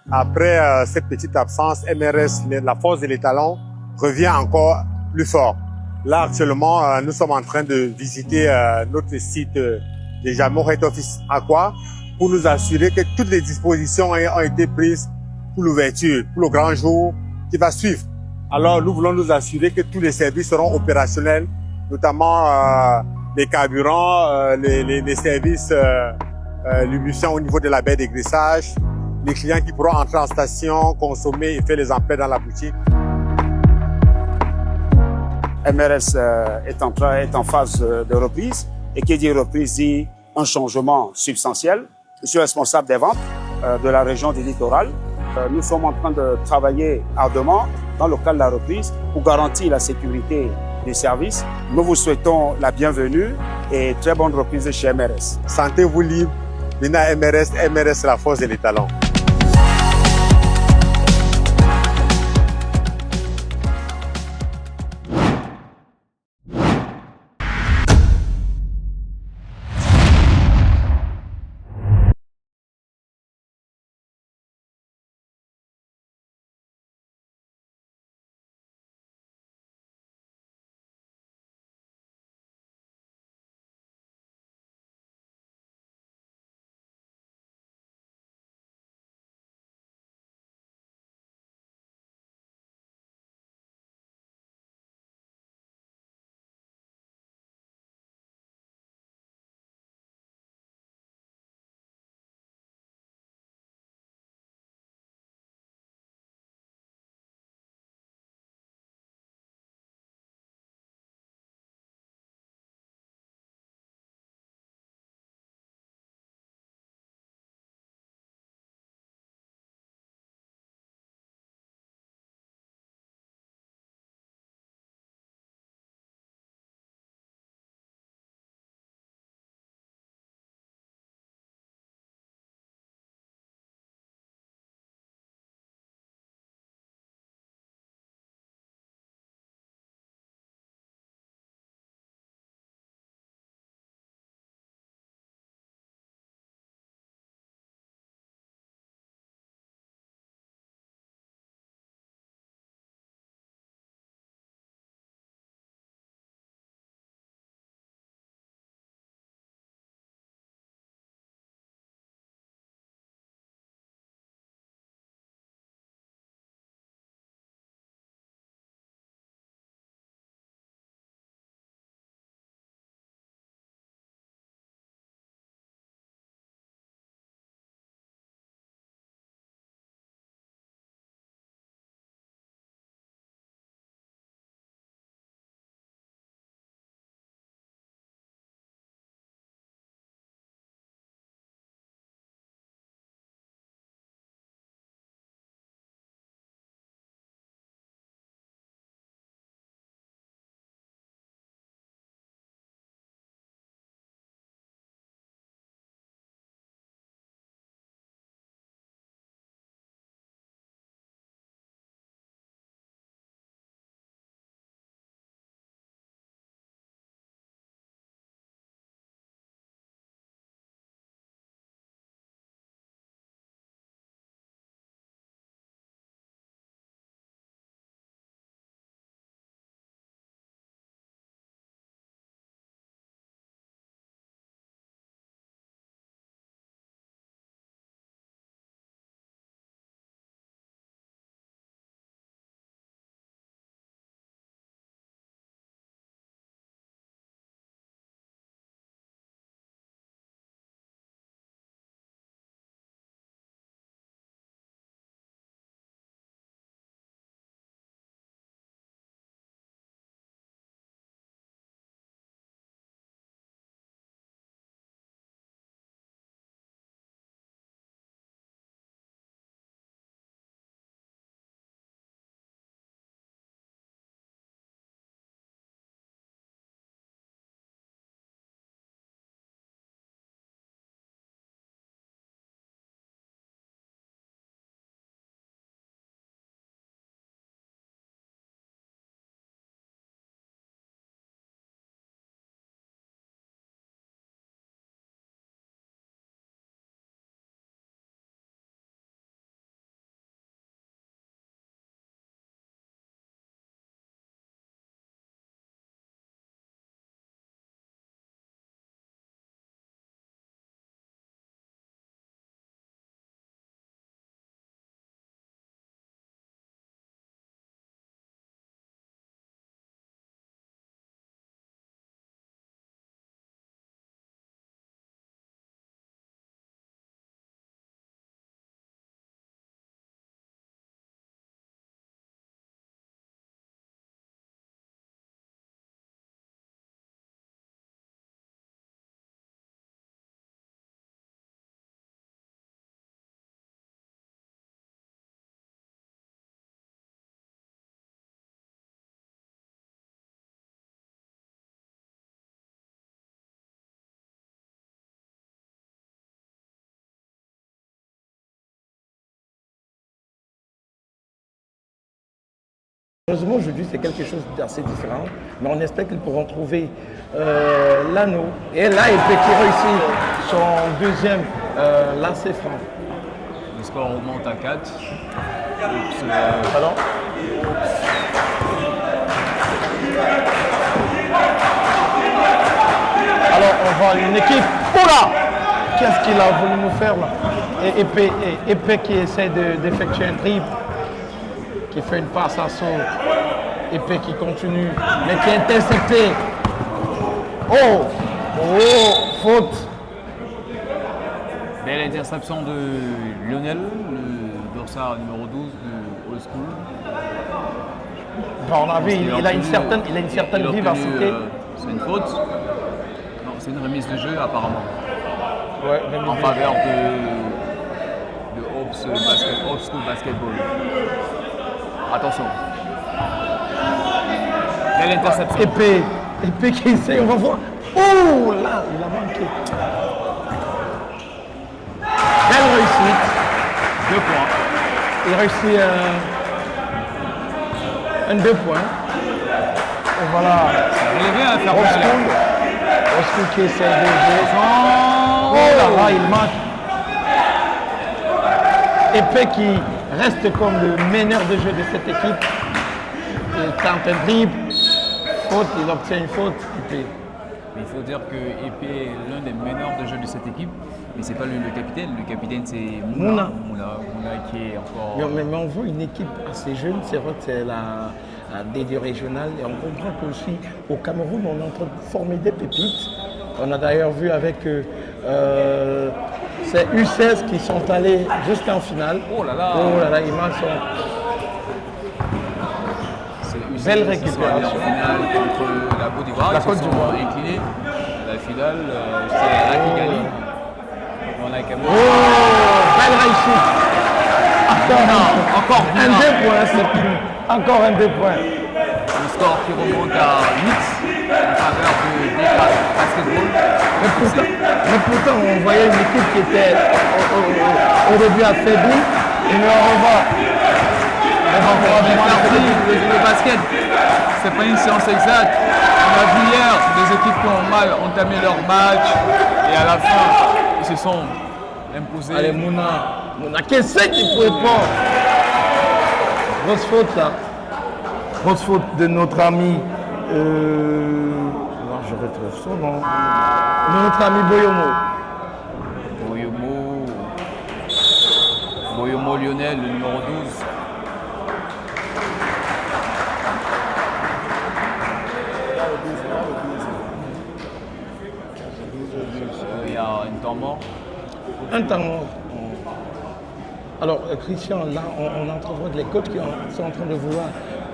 Après cette petite absence, MRS, la force de l'étalon, revient encore plus fort. Là, actuellement, nous sommes en train de visiter notre site de Jamor Head Office Aqua pour nous assurer que toutes les dispositions ont été prises pour l'ouverture, pour le grand jour qui va suivre. Alors, nous voulons nous assurer que tous les services seront opérationnels, notamment les carburants, les services lubrifiants au niveau de la baie d'égraissage, les clients qui pourront entrer en station, consommer et faire les emplettes dans la boutique. MRS est en phase de reprise, et qui dit reprise dit un changement substantiel. Je suis responsable des ventes de la région du littoral. Nous sommes en train de travailler ardemment dans le cadre de la reprise pour garantir la sécurité du service. Nous vous souhaitons la bienvenue et très bonne reprise chez MRS. Sentez-vous libre, venez à MRS, MRS la force de l'étalon. Heureusement, aujourd'hui, c'est quelque chose d'assez différent, mais on espère qu'ils pourront trouver l'anneau. Et là, il peut réussir son deuxième lancer franc. Le score remonte à 4. Pardon? Alors, on voit une équipe. Oula! Qu'est-ce qu'il a voulu nous faire là? Et Épée qui essaie d'effectuer un dribble, qui fait une passe à son. Épée qui continue, mais qui est intercepté. Oh! Oh! Faute! Belle interception de Lionel, le dorsal numéro 12 de Old School. Bon, on a vu, il a une certaine vivacité. C'est une faute. Non, c'est une remise de jeu apparemment. Ouais, en faveur de Old School Basketball. Attention. Belle interception. Épée qui essaie, on va voir. Oh là, il a manqué. Belle réussite. 2 points. Il réussit un 2 points. Et voilà. Relevé à faire Old School qui essaie de jouer. Oh là là, il manque. Épée qui reste comme le meneur de jeu de cette équipe. Il tente un dribble. Faute, il obtient une faute. Épée. Il faut dire que Épée est l'un des meneurs de jeu de cette équipe, mais c'est pas lui le capitaine. Le capitaine c'est Mouna qui est encore. Mais on voit une équipe assez jeune, c'est vrai que c'est la D2 régionale et on comprend qu'aussi au Cameroun on est en train de former des pépites. On a d'ailleurs vu avec ces U16 qui sont allés jusqu'en finale. Oh là là, ils marquent belle récupération. En finale contre la Côte d'Ivoire. La Côte d'Ivoire inclinée. La finale, c'est la Kigali. On a Cameroun. Oh, belle réussite. Encore un 2 points, c'est plus. Encore un 2 points. Le score qui remonte à 8 en faveur de DK Basketball. Mais pourtant, on voyait une équipe qui était au début affaiblie. Et nous, on va. Le basket, c'est pas une science exacte. On a vu hier des équipes qui ont mal entamé leur match et à la fin, ils se sont imposés. Allez, Mouna qui essaie qu'il ne pouvait pas. Grosse faute là. Grosse faute de notre ami. Non, je retrouve son nom. De notre ami Boyomo. Boyomo Lionel, le numéro 12. Il y a un temps mort. Un temps mort. Alors, Christian, là, on entrevoit les coachs qui sont en train de vouloir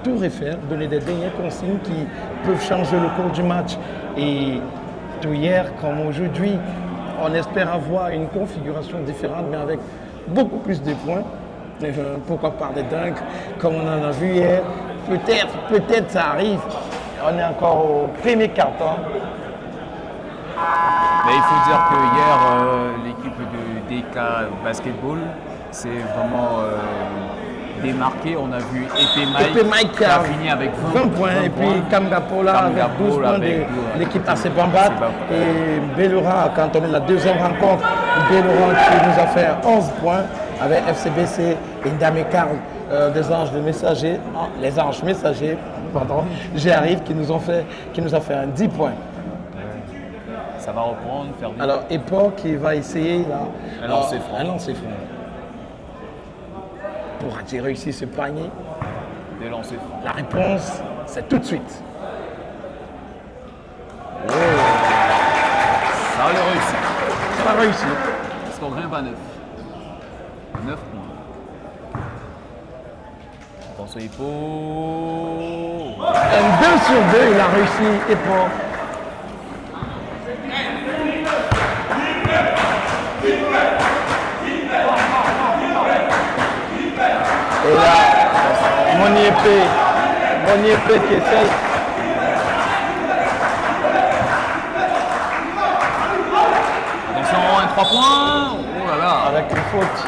tout refaire, donner des dernières consignes qui peuvent changer le cours du match. Et tout hier comme aujourd'hui, on espère avoir une configuration différente, mais avec beaucoup plus de points. Pourquoi pas des dunks, comme on en a vu hier. Peut-être ça arrive. On est encore au premier quart-temps. Mais il faut dire que hier, l'équipe de DK Basketball s'est vraiment démarquée. On a vu Épée Mike qui a fini avec 20 points. Et puis Kamgapola avec 12 points de l'équipe AC Bambat. Et Belura, quand on est la deuxième rencontre, Belura qui nous a fait 11 points avec FCBC et Ndame Karl des Anges de Messagers. Les Anges Messagers, pardon, j'arrive qui nous a fait un 10 points. Ça va reprendre, faire vite. Alors, Epoch qui va essayer là, un lancer franc. Pour réussir ce panier, des lancers francs. La réponse, c'est tout de suite. Oh. Ça a réussi. Ça a réussi. Parce qu'on grimpe à 9. 9 points. Attention, Epoch. Un 2 sur 2, il a réussi, Epoch. Et là, mon épée qui essaye. Attention, un 3 points. Oh là là. Avec une faute.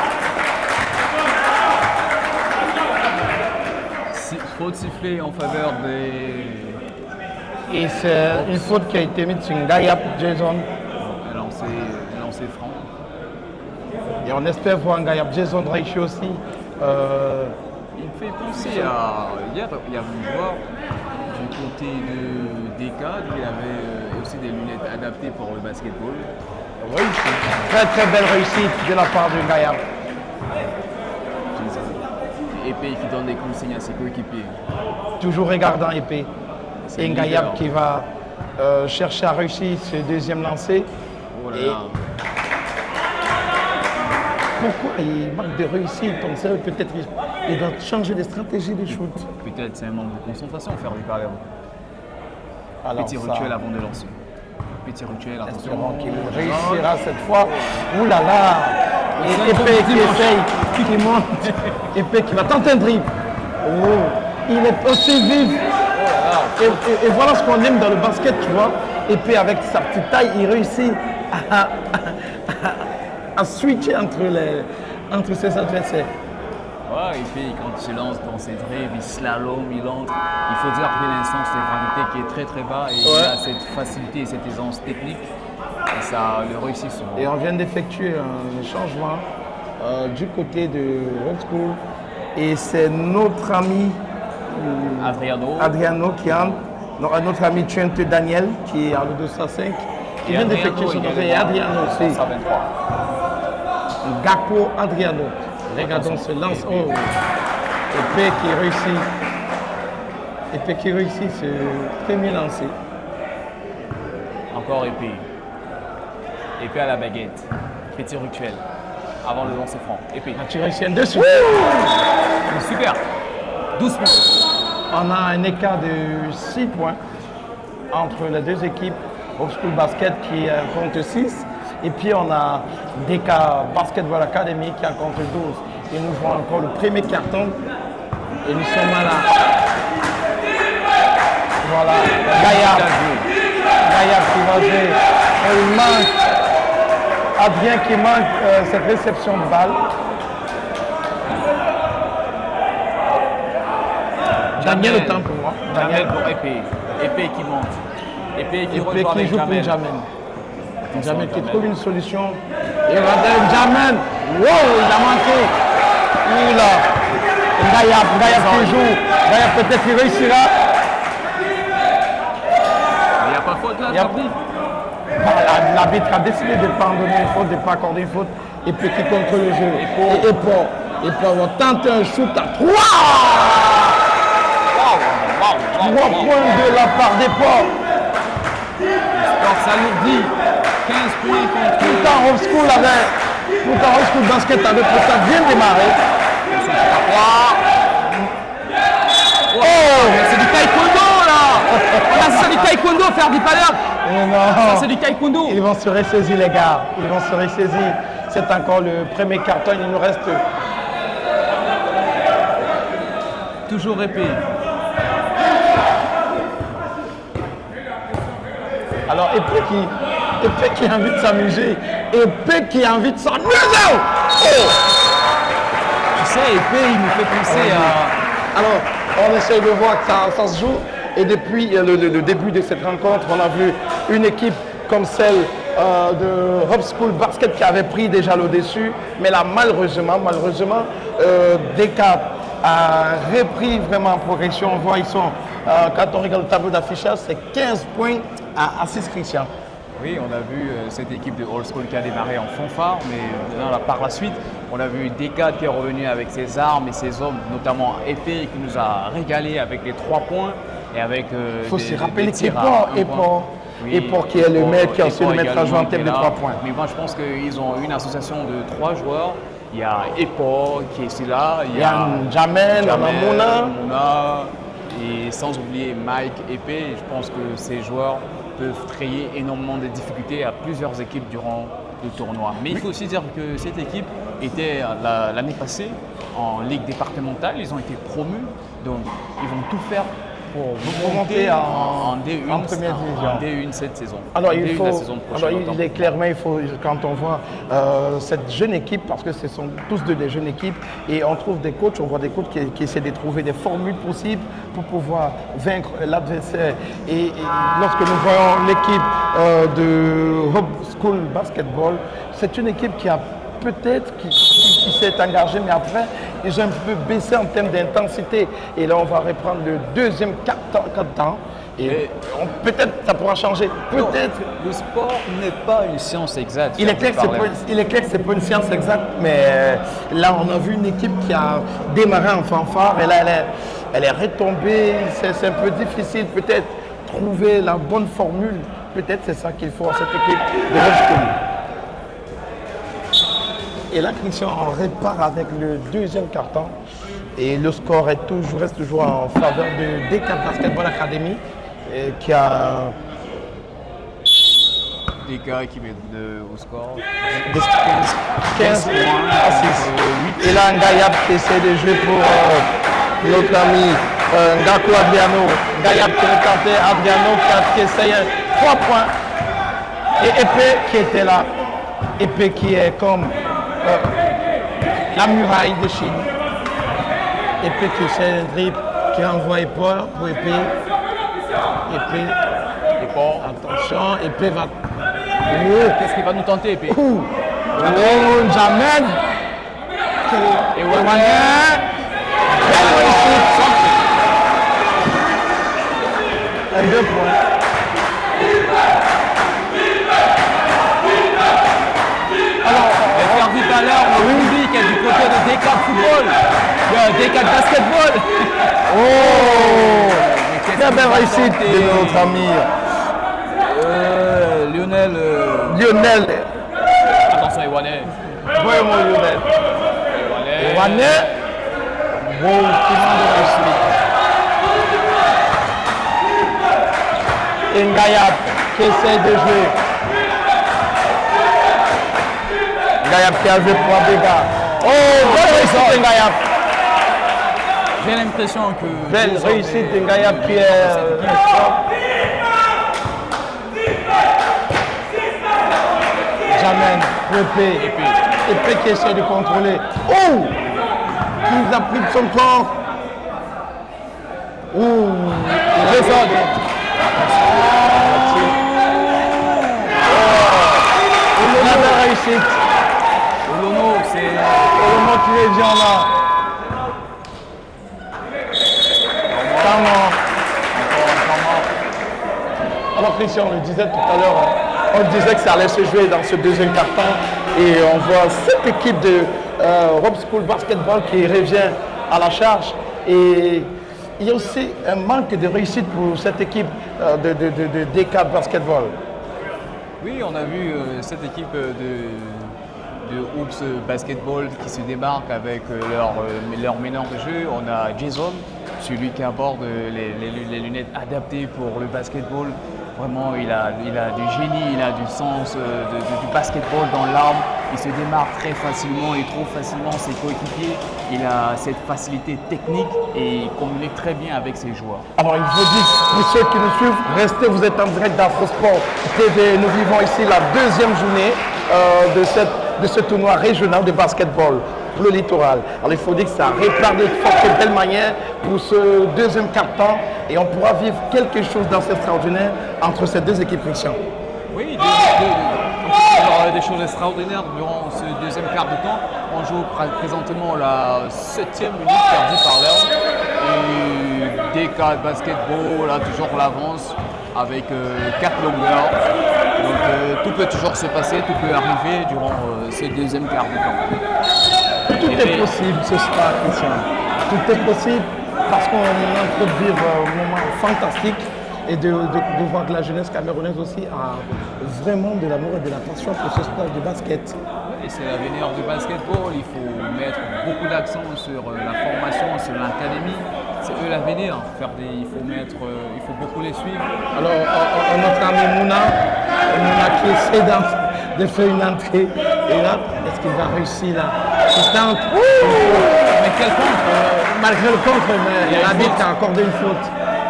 Faute sifflée en faveur des... Et c'est une faute qui a été mise sur Ngayap Jason. Lancé franc. Et on espère voir Ngayap Jason réussir aussi. Il me fait penser à... Hier, il y avait un joueur du côté de DK qui avait aussi des lunettes adaptées pour le basketball. Oui, très très belle réussite de la part de Ngayap. Épée qui donne des consignes à ses coéquipiers. Toujours regardant Épée. Et Ngayap qui va chercher à réussir ce deuxième lancer. Oh là là. Pourquoi il manque de réussite comme ça? Peut-être il doit changer de stratégie de shoot. Peut-être c'est un manque de concentration, faire du carré. Petit ça, rituel avant de lancer. Petit rituel, attention. espérons qu'il réussira cette fois. Ouh là là! Et Épée qui essaye, qui monte. Épée qui va tenter un dribble. Oh, il est aussi vif. Et voilà ce qu'on aime dans le basket, tu vois. Épée avec sa petite taille, il réussit à switcher entre ses adversaires. Ouais, Épée, quand il se lance dans ses dribbles, il slalom, il entre. Il faut dire qu'il a un sens de gravité qui est très très bas et il a cette facilité et cette aisance technique. Et ça le réussit souvent. Et on vient d'effectuer un changement du côté de Old School. Et c'est notre ami Adriano qui entre. Notre ami Trent Daniel qui est en 205. Qui vient d'effectuer son changement. Et Adriano aussi. 123. Gakpo Adriano. Regardons ce lance. Oh. Épée qui réussit ce premier lancé. Encore Épée. Épée à la baguette. Petit rituel. Avant le lancer franc. Épée. Tu réussis un dessus. Super. 12 points. On a un écart de 6 points entre les deux équipes. Old School Basket qui compte 6. Et puis on a DK Basketball Academy qui en compte 12. Et nous jouons encore le premier carton. Et nous sommes là. Voilà. Ngayap qui va jouer. Il manque. Adrien qui manque cette réception de balle. Daniel le temps pour moi. Daniel pour Épée. Épée qui monte. Épée qui Épée rejoint qui avec joue pour Jamel. Jamel. Jamel qui Jamel. trouve une solution. Et Jamel. Wow, il a manqué. Il a. Ngayap qui joue. Ngayap peut-être qu'il réussira. Il n'y a pas faute là, Il y a- Fabrice. L'arbitre a décidé de ne pas en donner une faute, de ne pas accorder une faute. Et puis qui contrôle le jeu. Et Paul va tenter un shoot à 3. 3 points de la part des Paul. Alors ça lourdit. 15 points contre... Pourtant, Old School Basket avait pourtant bien démarré. Oh, c'est du taekwondo là. Là, c'est du taekwondo, faire du palais. Non. Ça, c'est du taekwondo. Ils vont se ressaisir, les gars. Ils vont se ressaisir. C'est encore le premier carton. Il nous reste. Toujours Épée. Alors, Épée qui a envie de s'amuser. Épée qui a envie de s'amuser. Oh! Tu sais, Épée, il nous fait penser à... Alors, on essaye de voir que ça se joue. Et depuis le début de cette rencontre, on a vu une équipe comme celle de Old School Basket qui avait pris déjà le dessus. Mais là, malheureusement, DK a repris vraiment en progression. On voit, ils sont, quand on regarde le tableau d'affichage, c'est 15 points à 6 Christian. Oui, on a vu cette équipe de Old School qui a démarré en fanfare, mais par la suite, on a vu Descartes qui est revenu avec ses armes et ses hommes, notamment Épée qui nous a régalé avec les 3 points et avec Il faut se rappeler qu'Éport qui est le maître qui a aussi le maître à jouer en termes de 3 points. Mais moi, je pense qu'ils ont une association de 3 joueurs. Il y a Epor qui est ici là, Il y a Jamel, Mouna, et sans oublier Mike Épée. Je pense que ces joueurs peuvent créer énormément de difficultés à plusieurs équipes durant le tournoi. Mais il faut aussi dire que cette équipe était l'année passée en Ligue départementale. Ils ont été promus, donc ils vont tout faire pour monter en D1, en première division. En D1 cette saison. Alors, En il D1 faut, la saison prochaine. alors il est clairement, il faut, quand on voit cette jeune équipe, parce que ce sont tous des jeunes équipes, et on trouve des coachs, on voit des coachs qui essaient de trouver des formules possibles pour pouvoir vaincre l'adversaire. Et lorsque nous voyons l'équipe de Hope School Basketball, c'est une équipe qui a peut-être qui s'est engagée, mais après, ils ont un peu baissé en termes d'intensité. Et là, on va reprendre le deuxième quart-temps. Et peut-être ça pourra changer. Peut-être. Le sport n'est pas une science exacte. Il est clair que ce n'est pas une science exacte, mais là, on a vu une équipe qui a démarré en fanfare. Et là, elle est retombée. C'est un peu difficile, peut-être, trouver la bonne formule. Peut-être c'est ça qu'il faut à cette équipe de Hope School. Et là, Christian, on repart avec le deuxième carton. Et le score reste toujours en faveur de DK Basketball Academy, qui a DK qui met au score 15 à 6. Et là, Ngayab qui essaie de jouer pour notre ami Ngakou Adriano. Ngayab qui est tenté, Adriano qui essaye 3 points. Et Épée qui était là. Épée qui est comme la muraille de Chine. Épée qui essaie un dribble, qui envoie Épée pour Épée. Épée. Attention, Épée va. Qu'est-ce qu'il va nous tenter, Épée? Jamel. Et Un 2 points. Tout à l'heure, le public est du côté de DK Football, de DK Basketball. Oh! Très belle réussite de notre ami Lionel. Attention, Iwane. Vraiment Lionel. Iwane. Bon, final de réussite. Et Ngayab qui essaie de jouer. Ngayab qui a joué pour Abega. Oh, belle réussite de Ngayab. J'ai l'impression que... Belle réussite de Ngayab qui est... Jamen, Épée qui essaie de contrôler. Oh! Qui a pris de son corps. Oh! La réussite. Olono, c'est... Olono qui est bien là. Alors Christian, on le disait tout à l'heure, on disait que ça allait se jouer dans ce deuxième quart-temps et on voit cette équipe de Hope School Basketball qui revient à la charge et il y a aussi un manque de réussite pour cette équipe de DK Basketball. Oui, on a vu cette équipe de Hoops Basketball qui se démarque avec leur meneur de jeu. On a Jason, celui qui aborde les lunettes adaptées pour le basketball. Vraiment, il a du génie, il a du sens du basketball dans l'âme. Il se démarque très facilement, il trouve facilement ses coéquipiers. Il a cette facilité technique et il communique très bien avec ses joueurs. Alors, il faut dire, pour ceux qui nous suivent, restez, vous êtes en direct d'Afrosport TV. Nous vivons ici la deuxième journée de ce tournoi régional de basketball pour le littoral. Alors il faut dire que ça repart de forte belle manière pour ce deuxième quart-temps et on pourra vivre quelque chose d'extraordinaire entre ces deux équipes Christian. Oui, des choses extraordinaires durant ce deuxième quart de temps. On joue présentement la 7e minute perdue par l'heure. Et DK Basketball a toujours l'avance avec 4 longueurs. Donc tout peut toujours se passer, tout peut arriver durant ce deuxième quart de temps. Tout est possible ce soir, Christian. Tout est possible parce qu'on est en train de vivre un moment fantastique et de voir que la jeunesse camerounaise aussi a vraiment de l'amour et de la passion pour ce sport de basket. Et c'est l'avenir du basketball, il faut mettre beaucoup d'accent sur la formation, sur l'académie. C'est eux l'avenir. Il faut beaucoup les suivre. Alors, notre ami Mouna qui essaie de faire une entrée. Et là, est-ce qu'il va réussir là? Il tente. Mais quel contre? Malgré le contre, mais l'arbitre a accordé une faute.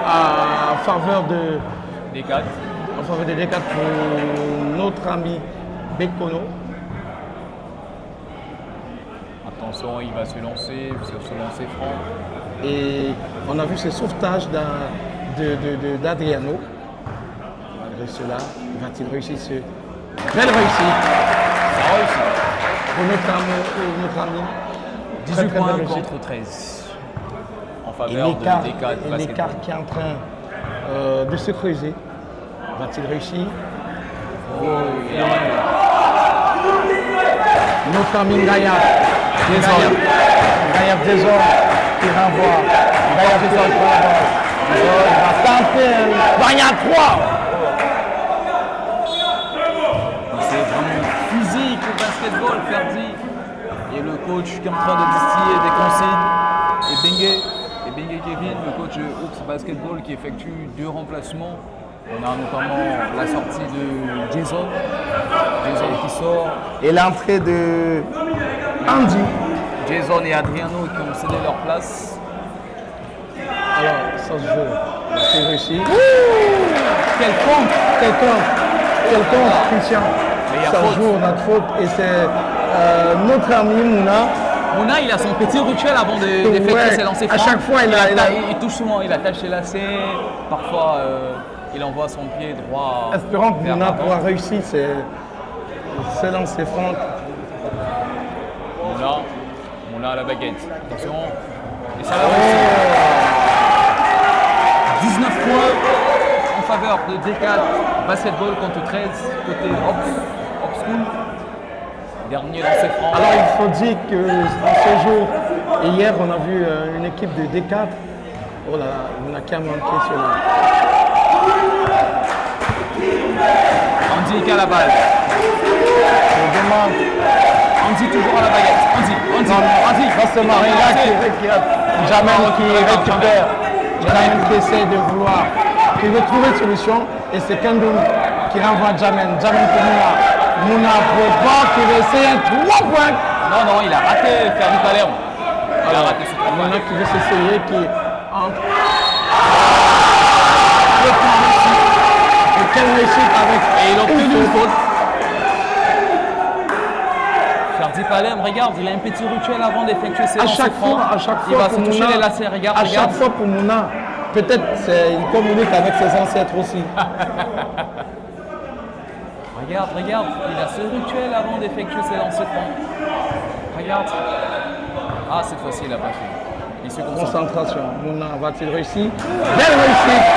en faveur de D4. En faveur des D4 pour notre ami Bekono. Attention, il va se lancer franc. Et on a vu ce sauvetage d'Adriano. Malgré cela, va-t-il réussir ce belle réussite? Ça réussit. Pour notre ami. 18 très points belle réussite. contre 13. En Et faveur de D4 l'écart basketball. qui est en train de se creuser. Va-t-il réussir? Oh, il a raté. Notre ami Ngayab Désor qui renvoie. Ngayab Désor qui renvoie. Désor va tenter. Ngayab 3. C'est vraiment physique au basketball, Ferdi. Et le coach qui est en train de distiller des consignes. Et Bengue Kevin, le coach Hoops Basketball qui effectue 2 remplacements. On a notamment la sortie de Jason qui sort. Et l'entrée de Andy. Jason et Adriano qui ont cédé leur place. Alors, ça se joue. C'est réussi. Quel compte Quel compte, Christian. Mais il y a Ça faute. joue, notre faute. Et c'est notre ami Mouna. Mouna, il a son petit rituel avant d'effectuer Ouais, ses lancers à francs. chaque fois, il touche souvent, il attache ses lacets. Parfois, il envoie son pied droit. Espérons que vers Mouna l'avant. pourra réussir ses lancers francs. Mouna à la baguette. Attention. Et ça va réussir. 19 points en faveur de D4 basketball contre 13 côté Ops School. Dernier lancer franc. Alors, il faut dire que en ce jour, et hier, on a vu une équipe de D4. Oh là là, Mouna qui a manqué sur la. Andy qui a la balle. Je demande. Andy toujours à la baguette. Andy. Non, c'est Maringa qui récupère. Jamen qui essaie de vouloir, qui veut trouver une solution. Et c'est Kendoum qui renvoie Jamen. Jamen pour Mouna. Mouna pour pas qui va essayer un 3 points. Non, il a raté Ferdi Palerme. Il a raté ce 3 Mouna points. qui veut s'essayer, qui entre. Et quelle réussite avec. Et il a obtenu une faute. faute. Ferdi Palerme, regarde, il a un petit rituel avant d'effectuer ses À lancers chaque francs. fois, Il va se pour toucher Mouna, les lacets, regarde. à chaque fois pour Mouna, peut-être il communique avec ses ancêtres aussi. Regarde, il a ce rituel avant d'effectuer ses lancers francs. Regarde. Ah, cette fois-ci, il n'a pas fait. Il se concentre. Concentration. Mouna va-t-il réussir? Belle réussite.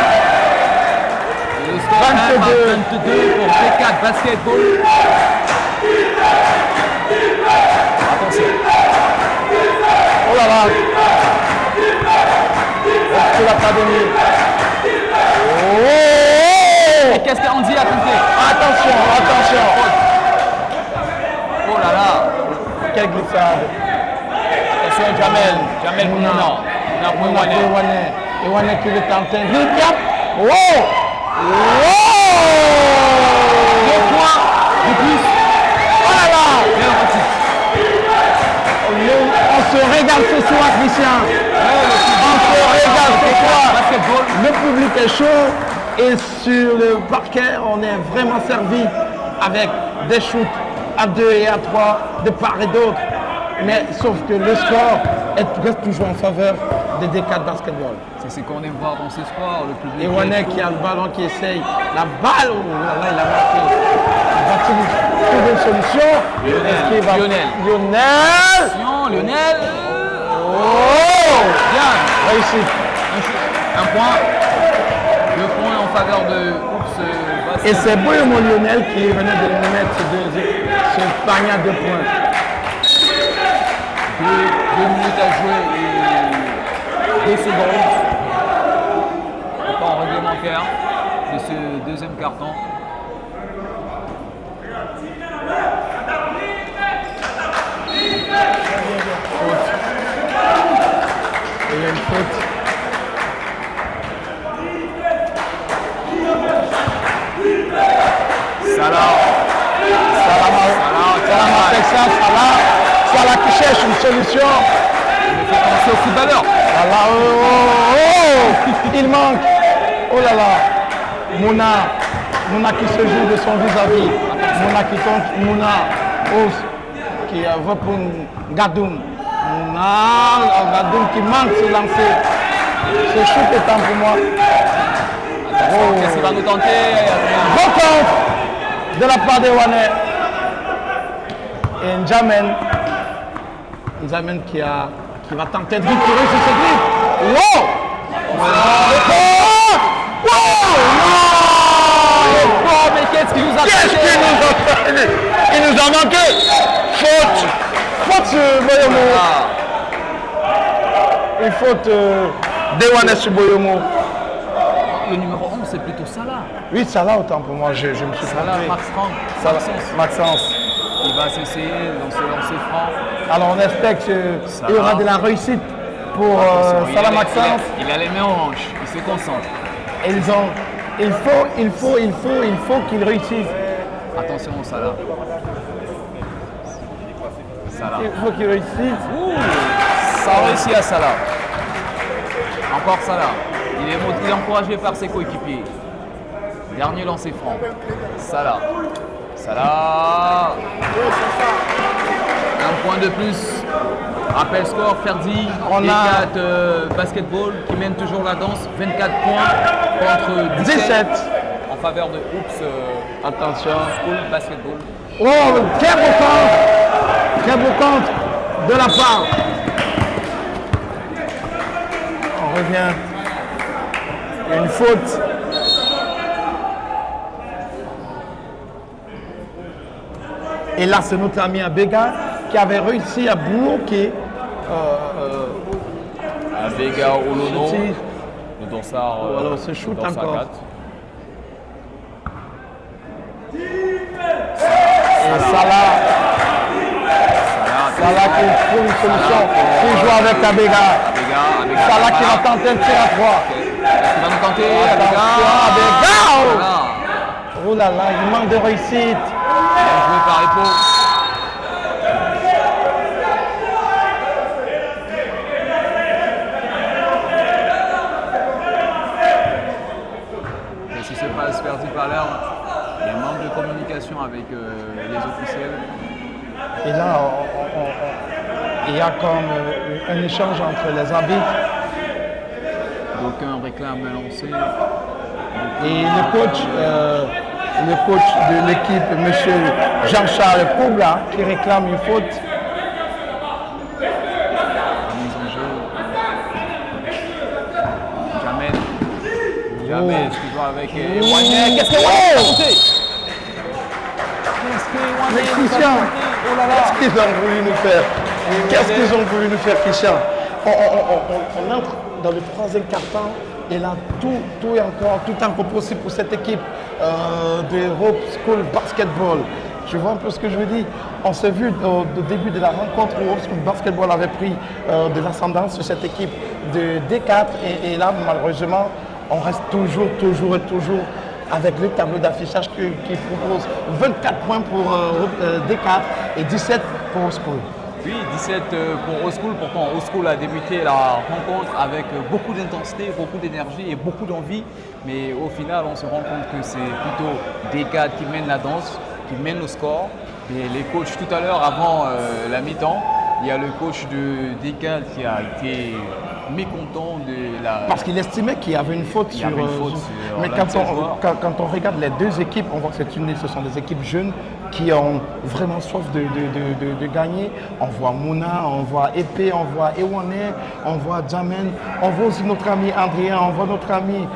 Et le score 22 pour D4 basketball. Attention. Oh là là. C'est l'académie. Oh! Et qu'est-ce qu'Andy a tenté? Attention. Oh là là. Quelle glissade. Attention Jamel pour Mouna. Ewane qui veut tenter. Oh! 2 points de plus. Oh là là! Bien parti. On se régale ce soir, Christian. On se régale ce soir. Basketball. Le public est chaud et sur le parquet, on est vraiment servi avec des shoots à 2 et à 3 de part et d'autre. Mais sauf que le score reste toujours en faveur des D4 basketball. C'est ce qu'on aime voir dans ce sport, le public. Et Wanek qui a le ballon qui essaye. La balle, oh là là, il a marqué. Va-t-il trouver une solution? Lionel. Oh! Bien. Réussite. Un point. 2 points en faveur de Hoops Basket. Et c'est Boyomo Lionel qui venait de nous mettre ce panier à 2 points. 2 minutes à jouer et 2 secondes. Temps réglementaire de ce deuxième carton. Il y a une faute. Salah qui cherche une solution. Il fait penser au footballeur. Salah, il manque. Oh là là, Mouna qui se joue de son vis-à-vis. Mouna qui tente, Mouna, qui va pour Gadoum. Gadoum qui manque ce lancer. Ce shoot est temps pour moi. Qu'est-ce qu'il va nous tenter? Bon compte de la part de Wane. Et Njamen qui va tenter de retirer sur ce dribble. Wow! Oh, mais qu'est-ce qu'il nous a fait? Il nous a manqué. Faute Boyomo. Une faute de Wane sur Boyomo. Le numéro 11, c'est plutôt Salah. Oui, Salah autant pour moi, je me suis Salah, trompé. Maxence. Il va s'essayer dans ce lancer franc. Alors on espère qu'il y aura de la réussite pour Salah Maxence. Il a les mains en hanche, il se concentre. Il faut qu'il réussisse. Attention Salah. Il faut qu'il réussisse. Ça réussit à Salah. Encore Salah. Il est encouragé par ses coéquipiers. Dernier lancer franc. Salah. Un point de plus. Rappel score, Ferdi. On a D4 basketball qui mène toujours la danse. 24 points contre 17 en faveur de Oops. Attention. School basketball. Oh, quel beau compte de la part. On revient. Une faute. Et là, c'est notre ami Abega qui avait réussi à bloquer Abega Olono. Le dossard. Voilà, ce shoot encore. Et Salah qui trouve une solution. Qui joue avec Abega. Salah qui va tenter un tir à 3. Il va nous tenter. Abega. Oh là là, il manque de réussite. Bien joué par Epo. Qu'est-ce qui se passe, Ferdi par l'air? Il y a un manque de communication avec les officiels. Et là, il y a comme un échange entre les arbitres. D'aucuns réclament un lancer. Et le coach de l'équipe, M. Jean-Charles Koubla, qui réclame une faute. Mise en jeu. Jamel qui joue avec Wane. Qu'est-ce que Wane a monté? Mais Christian, qu'est-ce qu'ils ont voulu nous faire? Qu'est-ce qu'ils ont voulu nous faire, Christian? On entre dans le troisième quart-temps. Et là, tout est encore possible pour cette équipe de Hope School Basketball. Je vois un peu ce que je veux dire. On s'est vu au début de la rencontre où Hope School Basketball avait pris de l'ascendance sur cette équipe de D4. Et là, malheureusement, on reste toujours avec le tableau d'affichage qui propose 24 points pour D4 et 17 pour Hope School. Oui, 17 pour Old School. Pourtant, Old School a débuté la rencontre avec beaucoup d'intensité, beaucoup d'énergie et beaucoup d'envie. Mais au final, on se rend compte que c'est plutôt D4 qui mène la danse, qui mène le score. Et les coachs, tout à l'heure, avant la mi-temps, il y a le coach de D4 qui a été mécontent de la... Parce qu'il estimait qu'il y avait une faute sur... Mais quand on regarde les deux équipes, on voit que ce sont des équipes jeunes qui ont vraiment soif de gagner. On voit Mouna, on voit Epé, on voit Ewane, on voit Jamen, on voit aussi notre ami Adrien, on voit notre ami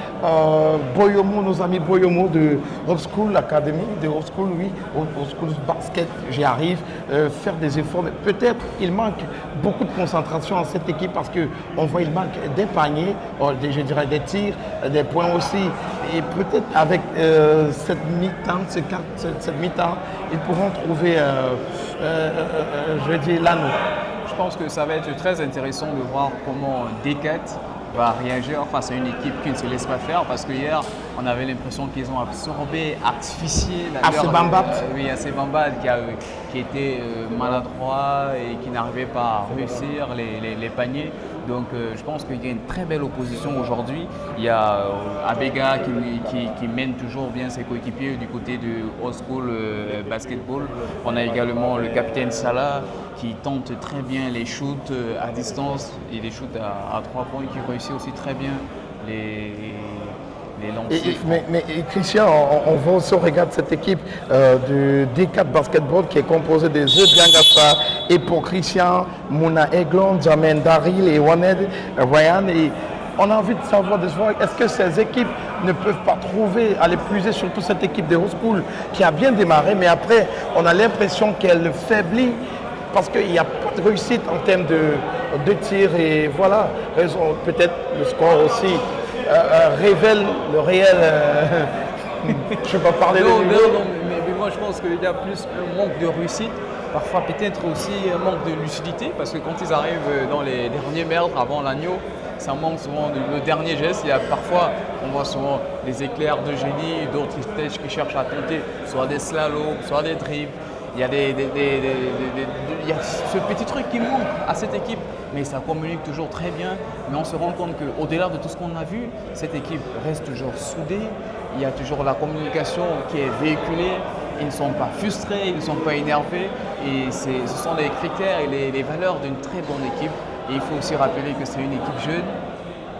Boyomo, nos amis Boyomo de Hope School Academy, de Hope School, oui, Hope School Basket, j'y arrive, faire des efforts. Mais peut-être il manque beaucoup de concentration à cette équipe parce qu'on voit qu'il manque des paniers, je dirais des tirs, des points aussi. Et peut-être avec cette mi-temps, cette mi-temps, ils pourront trouver, je dis, l'anneau. Je pense que ça va être très intéressant de voir comment D4 va réagir face à une équipe qui ne se laisse pas faire. Parce que hier, on avait l'impression qu'ils ont absorbé, artificié Assez Bambat. Oui, assez Bambat qui était maladroit et qui n'arrivait pas à réussir les paniers. Donc je pense qu'il y a une très belle opposition aujourd'hui. Il y a Abega qui mène toujours bien ses coéquipiers du côté du Old School Basketball. On a également le capitaine Salah qui tente très bien les shoots à distance et les shoots à 3 points, qui réussit aussi très bien les lancers. Mais Christian, on voit aussi, on regarde cette équipe du D4 Basketball qui est composée de Zeb Biangassa et pour Christian, Mouna Eglon, Jamen Daril et Waned Ryan. Et on a envie de savoir, est-ce que ces équipes ne peuvent pas trouver à l'épuiser, surtout cette équipe de Old School qui a bien démarré, mais après on a l'impression qu'elle faiblit parce qu'il n'y a pas de réussite en termes de tir et voilà, peut-être le score aussi révèle le réel. Je ne vais pas parler de niveau. Non, mais moi je pense qu'il y a plus un manque de réussite, parfois peut-être aussi un manque de lucidité, parce que quand ils arrivent dans les derniers mètres avant l'agneau, ça manque souvent le dernier geste. Il y a parfois, on voit souvent des éclairs de génie, d'autres qui cherchent à tenter soit des slaloms, soit des dribbles. Il y a il y a ce petit truc qui manque à cette équipe, mais ça communique toujours très bien. Mais on se rend compte qu'au-delà de tout ce qu'on a vu, cette équipe reste toujours soudée. Il y a toujours la communication qui est véhiculée. Ils ne sont pas frustrés, ils ne sont pas énervés. Et ce sont les critères et les valeurs d'une très bonne équipe. Et il faut aussi rappeler que c'est une équipe jeune.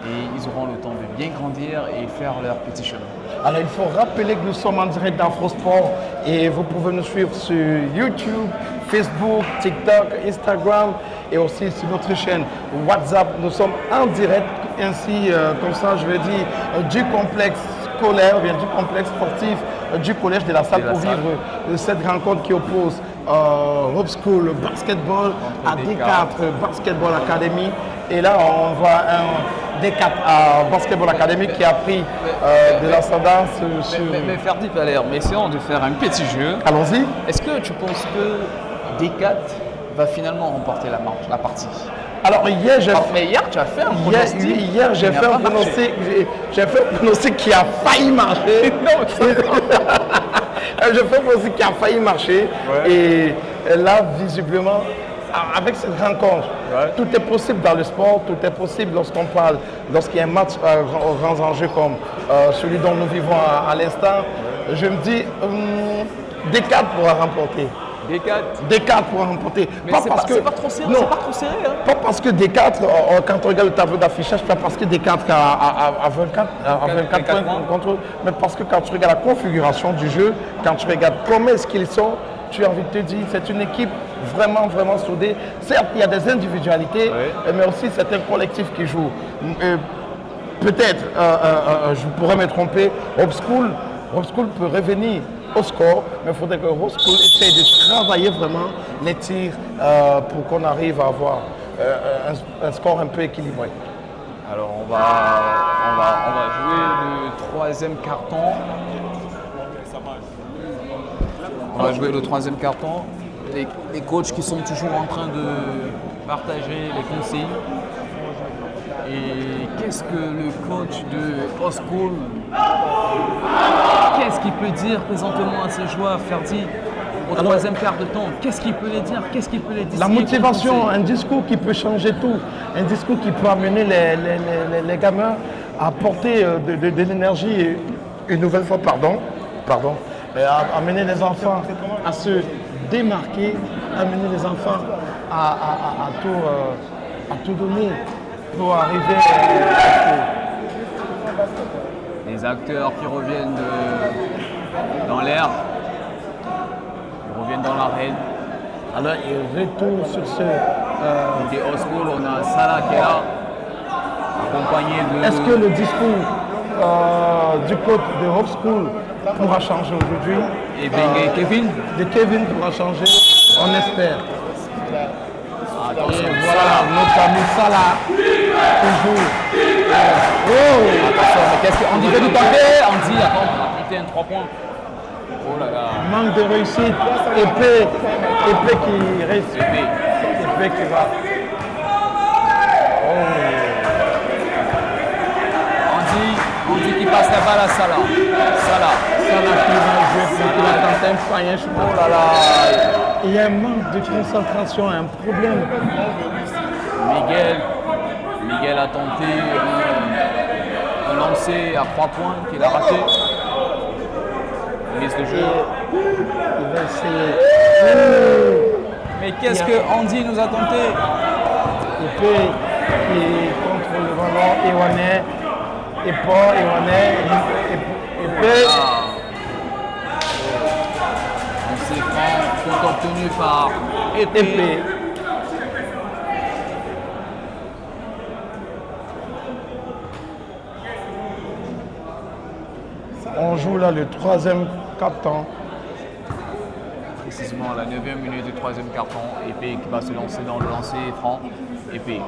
Et ils auront le temps de bien grandir et faire leur petit chemin. Alors il faut rappeler que nous sommes en direct d'Afrosport et vous pouvez nous suivre sur YouTube, Facebook, TikTok, Instagram et aussi sur notre chaîne WhatsApp. Nous sommes en direct, ainsi comme ça je veux dire, du complexe scolaire, bien du complexe sportif du collège de la Salle pour vivre cette rencontre qui oppose Old School Basketball à D4 Basketball Academy. Et là, on voit un D4 Basketball Academy qui a pris de l'ascendance sur... Mais Ferdi Valère, mais essayons de faire un petit jeu. Allons-y. Est-ce que tu penses que D4 va finalement remporter la partie? Alors hier, mais hier, tu as fait un pronostic. Hier, j'ai fait un pronostic qui a failli marcher. J'ai fait un pronostic qui a failli marcher. Ouais. Et là, visiblement, avec cette rencontre, tout est possible dans le sport, tout est possible lorsqu'il y a un match aux grands enjeux comme celui dont nous vivons à l'instant. Je me dis, D4 pourra remporter. D4 pour remporter. Mais c'est pas trop serré. Non, c'est pas trop serré. Hein. Pas parce que D4, quand on regarde le tableau d'affichage, pas parce que D4 a 24 points contre eux, mais parce que quand tu regardes la configuration du jeu, quand tu regardes comment est-ce qu'ils sont, tu as envie de te dire, c'est une équipe vraiment, vraiment soudée. Certes, il y a des individualités, mais aussi c'est un collectif qui joue. Peut-être, je pourrais me tromper, Old School peut revenir au score, mais il faudrait que Old School essaye de travailler vraiment les tirs pour qu'on arrive à avoir un score un peu équilibré. Alors on va jouer le troisième carton. On va jouer le troisième carton. Les coachs qui sont toujours en train de partager les consignes. Et qu'est-ce que le coach de Old School, qu'est-ce qu'il peut dire présentement à ses joueurs, Ferdi, au troisième quart de temps? Qu'est-ce qu'il peut les dire? Qu'est-ce qu'il peut les dire? La motivation, un discours qui peut changer tout, un discours qui peut amener les gamins à apporter de l'énergie, une nouvelle fois, à amener les enfants à se démarquer, amener les enfants à tout donner pour arriver les acteurs qui reviennent dans l'air, ils reviennent dans l'arène. Alors, il retourne sur ce... Côté Old School, on a Salah qui est là, accompagné de... Est-ce que le discours du coach de Old School pourra changer aujourd'hui? Et Kevin pourra changer, on espère. Attention, voilà, notre ami Salah, toujours. Attention, mais qu'est-ce qu'on dit que du tapé? On dit, attends, on a pité un 3 points. Oh là là. Manque de réussite, épée qui reste. Épée qui va. On dit qu'il passe la balle à Salah. Salah qui va jouer pour qu'il a tenté un poignet, je pense. Oh là là. Il y a un manque de concentration, un problème. Miguel a tenté un lancer à 3 points qu'il a raté. Mise de jeu. Il va essayer. Mais qu'est-ce que Andy nous a tenté? Épée qui contrôle le ballon, Ewané, Epo, Ewané, Épée. C'est franc, obtenu par Épée. On joue là le 3e quart-temps. Précisément à la 9e minute du 3e carton. Épée qui va se lancer dans le lancer franc. Épée.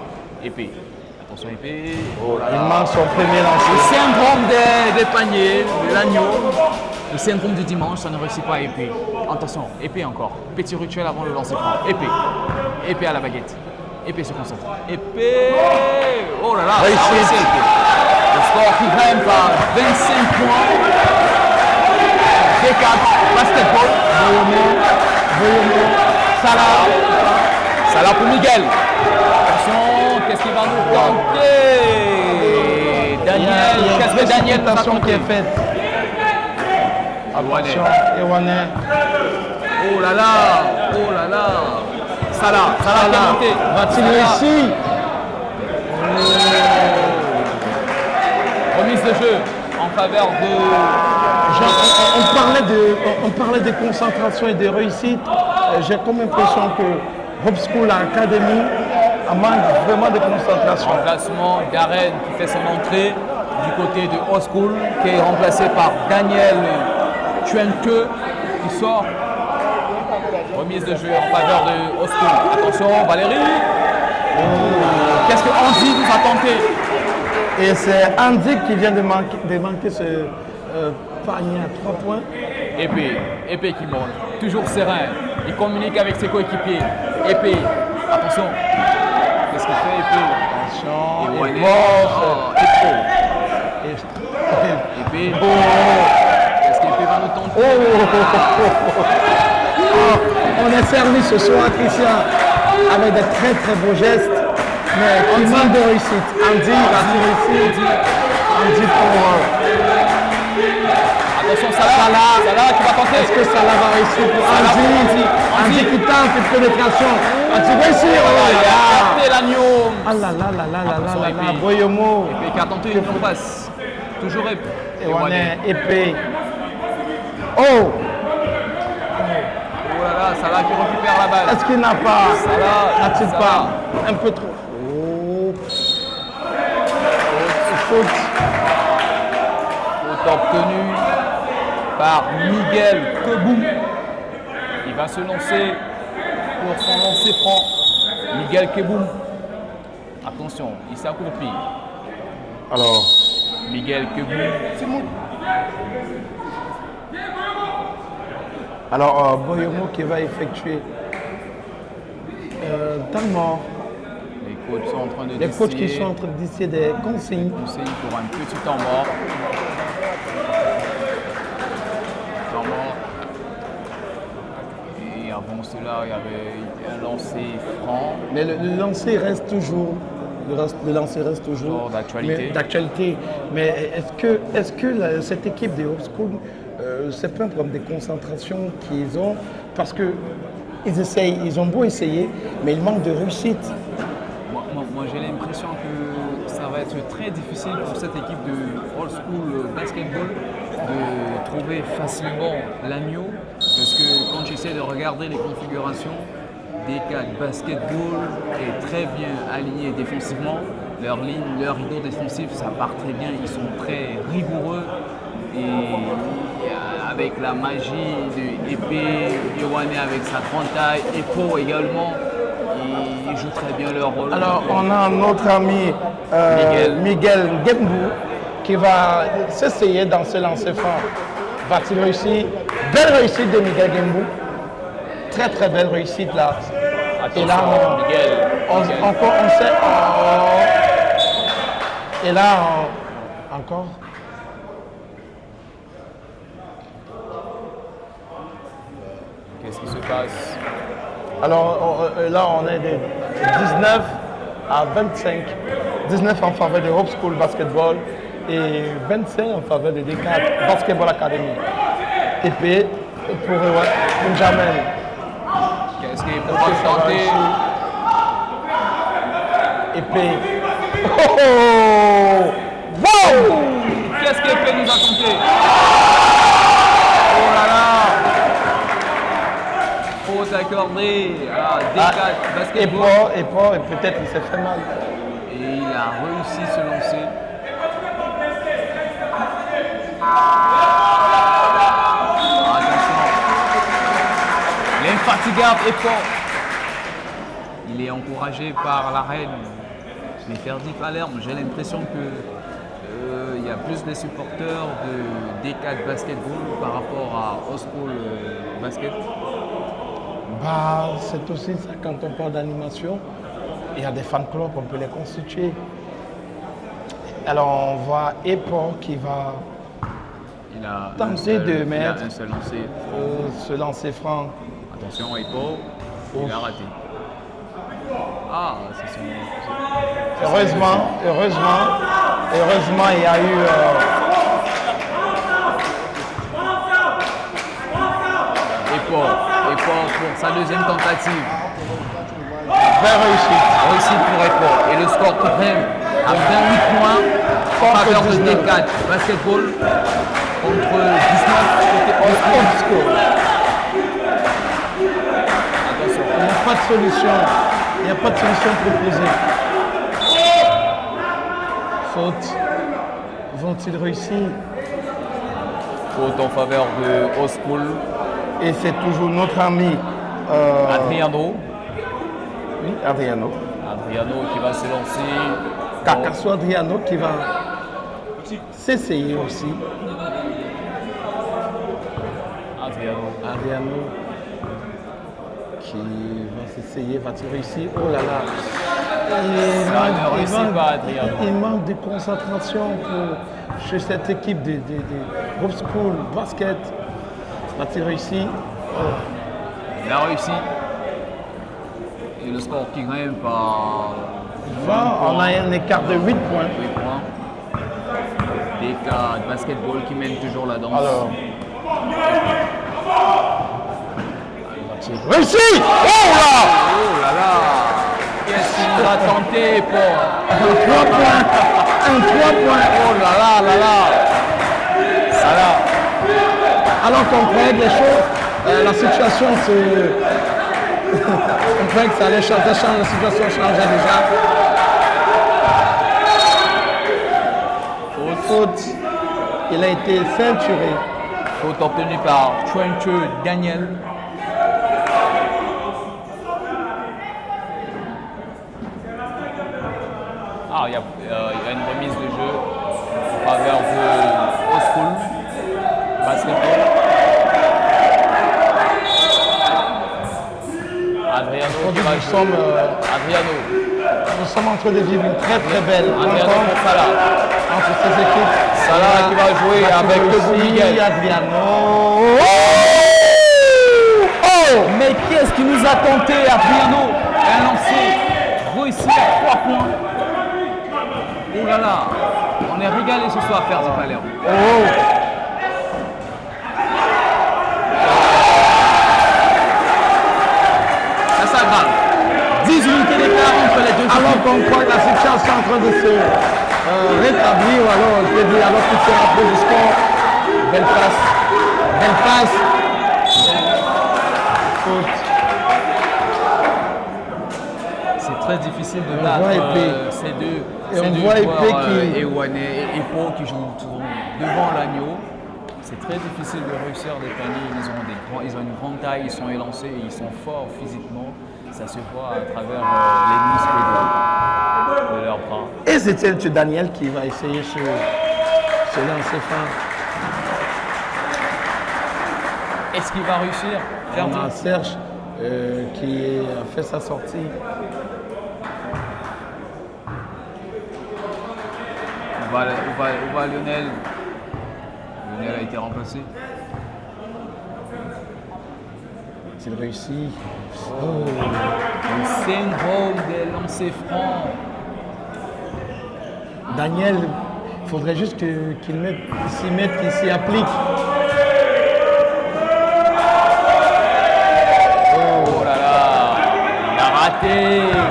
Attention Épée. Oh là là. Il manque son premier Le lancer. syndrome des paniers, de l'agneau. Le syndrome du dimanche, ça ne réussit pas à Épée. Attention, Épée encore. Petit rituel avant le lancer franc. Épée à la baguette. Épée se concentre. Épée. Oh là là. Réussi. Le score qui gagne par 25 points. D4, basketball. Voyons, Salah pour Miguel. Attention, qu'est-ce qu'il va nous tenter? Daniel, qu'est-ce que Daniel nous a qui tenté? est faite. Attention, Ewané. Oh là là. Salah qui a monté. Va-t-il réussir? Remise de jeu en faveur de... On parlait de concentration et de réussite. J'ai comme l'impression que Hope School Academy a manque vraiment de concentration. Remplacement Garen qui fait son entrée du côté de Hope School, qui est remplacé par Daniel Chuenke qui sort. Remise de jeu en faveur de Hope School. Attention, Valérie. Qu'est-ce que Andy nous a tenté? Et c'est Andy qui vient de manquer ce panier à 3 points. Épée qui monte, toujours serein. Il communique avec ses coéquipiers. Épée, attention. Qu'est-ce qu'il fait Épée? Attention, Et Épée. Épée. Qu'est-ce qu'Épée va nous tenter? On est servi ce soir, Christian, avec de très très beaux gestes, mais qui manque de réussite. Andy va réussir. Andy pour... Attention, Salah qui va tenter. Est-ce que Salah va réussir pour Andy qui tente une pénétration. Andy réussit. Il a capté l'agneau. Ah là là là là là Attention, là là Épée. Boyomo. Épée qui a tenté une longue passe. Toujours Épée. Ewané, Épée. Oh! Oh là là, Salah qui récupère la balle. Est-ce qu'il n'a pas? Salah. N'a-t-il pas? Un peu trop. Oh! Faute. Faute obtenue par Miguel Keboum. Il va se lancer pour son lancer franc. Miguel Keboum. Attention, il s'accroupit. Alors, Miguel Keboum. alors Boyomo qui va effectuer temps mort. Les coachs sont en train de Les coachs qui décider sont en train de décider des consignes. pour un petit temps mort. Temps mort. Et avant cela, il y avait un lancer franc. Mais le lancer reste toujours. Le lancer reste toujours d'actualité. Mais est-ce que cette équipe des Hope School, c'est pas un problème de concentration qu'ils ont? Parce que ils ont beau essayer, mais il manque de réussite. Moi j'ai l'impression que ça va être très difficile pour cette équipe de Old School Basketball de trouver facilement l'agneau, parce que quand j'essaie de regarder les configurations, D4 Basketball est très bien aligné défensivement. Leur ligne, leur rideau défensif, ça part très bien. Ils sont très rigoureux. Et avec la magie de Épée, Ewané avec sa grande taille, Epo également, ils jouent très bien leur rôle. Alors, on a notre ami Miguel Gembu qui va s'essayer dans ce lancer franc. Va-t-il réussir? Belle réussite de Miguel Gembu. Très très belle réussite là. Attention, et là, Miguel. on sait. Et là, encore. passe. Alors là, on est de 19 à 25. 19 en faveur de Hope School Basketball et 25 en faveur de D4 Basketball Academy. TP pour Benjamin. Qu'est-ce qu'il pourra tenter? Épée. Oh! Wow! Qu'est-ce qu'Épée nous a tenté? Oh là là! Faute accordée à D4 Basketball. Et peut-être il s'est fait mal. Et il a réussi à se lancer. Attention. L'infatigable Épée. Il est encouragé par la reine. Ferdi Palerme. J'ai l'impression que il y a plus de supporters de D4 Basketball par rapport à Hope School Basket. Bah, c'est aussi ça quand on parle d'animation. Il y a des fan clubs, on peut les constituer. Alors on voit Epo qui va tenter de mettre un seul lancer. Ce lancer franc. Attention, Epo, il a raté. Ah, c'est son. Heureusement, il y a eu. Epo pour sa deuxième tentative. Belle réussite. Réussite pour Epo. Et le score quand même à 28 points en faveur de D4 Basketball contre 19 côté Hope School. Attention. Il n'y a pas de solution. Il n'y a pas de solution proposée. Faute. Vont-ils réussir? Faute en faveur de Hope School. Et c'est toujours notre ami Adriano. Oui, Adriano. Adriano qui va se lancer. Cacasso Adriano qui va s'essayer aussi. Adriano qui va s'essayer, va-t-il réussir? Oh là là! Il manque de concentration chez cette équipe de Hope School Basket. Va-t-il réussir? Il a réussi. Et le score qui grimpe à 20 on a un écart de 8 points. 8 points. D4 Basketball qui mène toujours la danse. Alors. Réussi! Oh là! Oh là là! Qu'est-ce qu'il nous a tenté pour un 3 points! Un 3 points! Oh là là là là! Ça là! Alors qu'on croyait que les choses, la situation se. On croyait que ça allait changer, la situation changeait déjà. Faute. Il a été ceinturé. Faute obtenue par Trent Daniel. Ah, il y a une remise de jeu en faveur de Hope School Basketball. Adriano qui va jouer. Adriano. Nous sommes en train de vivre une très très belle rencontre entre ces équipes. Salah qui va jouer avec le Miguel. Adriano. Oh! Mais qu'est-ce qui nous a tenté, Adriano? Un lancer réussi à 3 points. Oh là là, on est régalé ce soir à faire du Palerme. Oh! Ça s'aggrave. 10 unités d'écart entre les deux. Alors qu'on croit que la situation est en train de se rétablir, alors je vais dire, alors qu'il se rapproche du score. Belle passe. Belle passe. Faute. C'est très difficile de battre ces deux joueurs, Ewane et Epo qui jouent devant l'agneau. C'est très difficile de réussir des paniers. Ils ont une grande taille, ils sont élancés, ils sont forts physiquement. Ça se voit à travers les muscles de leurs bras. Et c'est M. Daniel qui va essayer ce lancer fin. Est-ce qu'il va réussir? On a Serge qui a fait sa sortie. Où va Lionel? Lionel a été remplacé. Va-t-il réussir? Le syndrome des lancers francs. Daniel, il faudrait juste qu'il s'y mette, qu'il s'y applique. Oh là là, il a raté,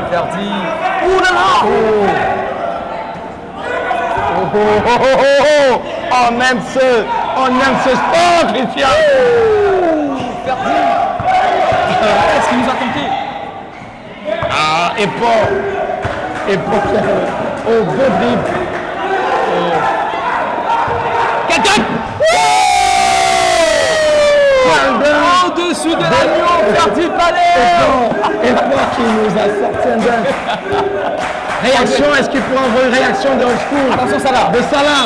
Ferdi. Ouh là là. On aime ce sport, Christian. Ferdi. Est-ce qu'il nous a tenté? Ah, et pas. Oh, beau dribble. Quelqu'un. Au-dessus de l'agneau, Ferdi Palerme. Et pas qui nous a sorti un dunk. Réaction, est-ce qu'il pourra avoir une réaction de old school? Attention, Salah. De Salah.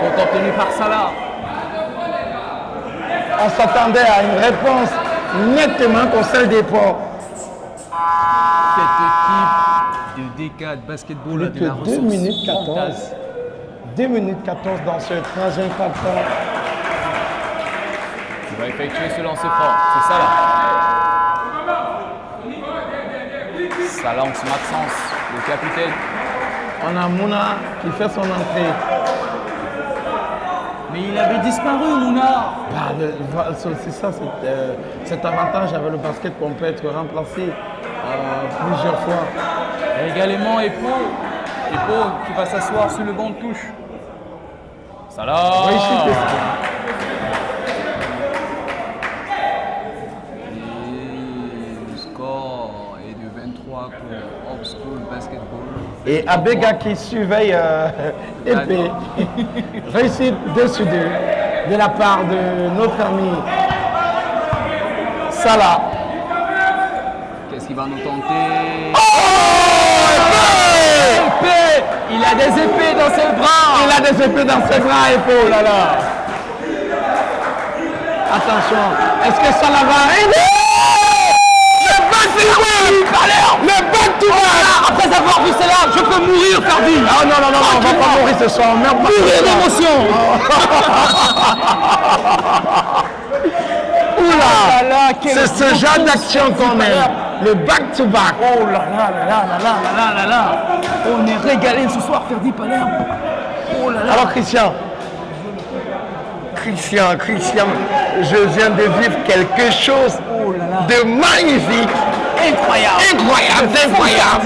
Faute obtenue par Salah. On s'attendait à une réponse nettement comme celle des ports. Cette équipe de DK de basketball a Plus de la que 2 ressource minutes 14. mentale. 2 minutes 14 dans ce troisième quart-temps. Il va effectuer ce lancer franc. C'est Salah. Salah en Maxence, le capitaine. On a Mouna qui fait son entrée. Mais il avait disparu, Mouna. C'est ça, cet avantage avec le basket qu'on peut être remplacé plusieurs fois. Et également Epo qui va s'asseoir sur le banc de touche. Salah. Réussite. Et le score est de 23 pour Old School Basketball. Et Abega qui surveille épée. Réussite 2-2 de la part de notre ami Salah. Qu'est-ce qu'il va nous tenter? Épée! Il a des épées dans ses bras. Il a des épées dans ses bras, épée. Oh là là. Attention, est-ce que Salah va arriver? Le back to back! Après avoir vu cela, je peux mourir, Ferdi. Ah non, on va pas mourir ce soir. Mourir d'émotion. Oula! C'est ce genre d'action qu'on aime. Le back to back. Oh là là là là là là là là. On est régalé ce soir, Ferdi Palerme. Oh là là. Alors Christian, je viens de vivre quelque chose de magnifique, incroyable,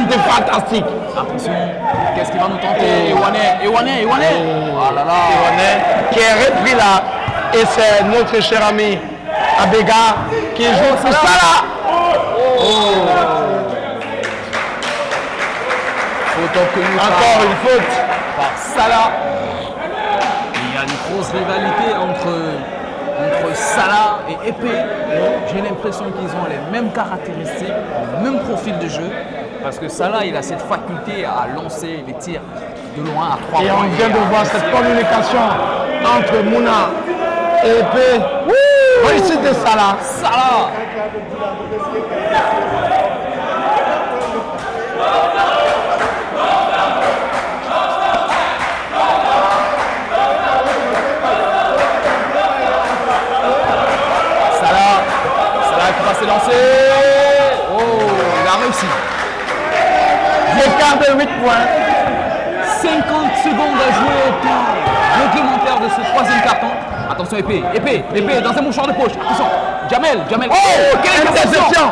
de fantastique. Attention, qu'est-ce qu'il va nous tenter? Ewane. Oh là là. Qui est repris là, et c'est notre cher ami Abega qui joue pour Salah. Faute obtenue Encore une faute. par Salah. Il y a une grosse rivalité entre Salah et Épée. J'ai l'impression qu'ils ont les mêmes caractéristiques, le même profil de jeu. Parce que Salah, il a cette faculté à lancer les tirs de loin à 3 points. Et on vient de voir cette communication entre Mouna et Épée. Réussite de Salah. Salah. Salah qui va se lancer. Oh, il a réussi. Écart de 8 points. 50 secondes à jouer au temps réglementaire de ce troisième carton. Attention, épée, dans un mouchoir de poche. Attention, Jamel. Oh, quelle interception!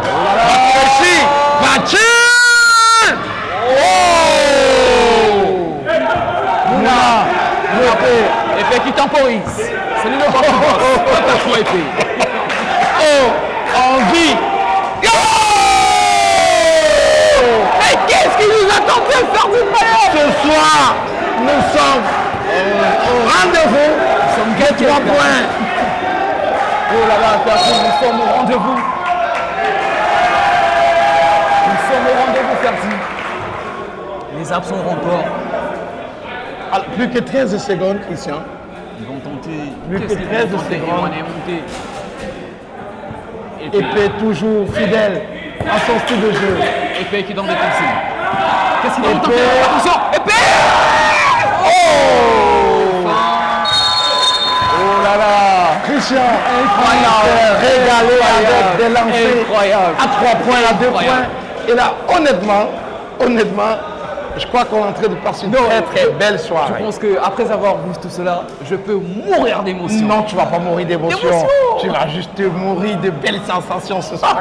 Réussi! Battu! Mouna! Épée qui temporise. C'est lui le bord du boss. Attention, épée. En vie! Mais qu'est-ce qui nous attend de faire du palais? Ce soir, nous sommes au rendez-vous. Nous sommes 3 points. Oh là là, nous sommes au rendez-vous. Ferdi. Les absents encore. Alors, plus que 13 secondes, Christian. Ils vont tenter. Plus que 13 secondes. Ils vont aller monter. Épée toujours fidèle à son style de jeu. Épée qui donne des consignes. Qu'est-ce qu'il va tenter? Épée. Attention, épée! Oh là là! Christian, Incroyable. régalé avec des lancers Incroyable. à 3 points, à 2 points. Et là, honnêtement, je crois qu'on est en train de passer une très belle Je soirée. pense qu'après avoir vu tout cela, je peux mourir d'émotion. Non, tu vas pas mourir d'émotion. D'émotion. Tu vas juste mourir de belles sensations ce soir.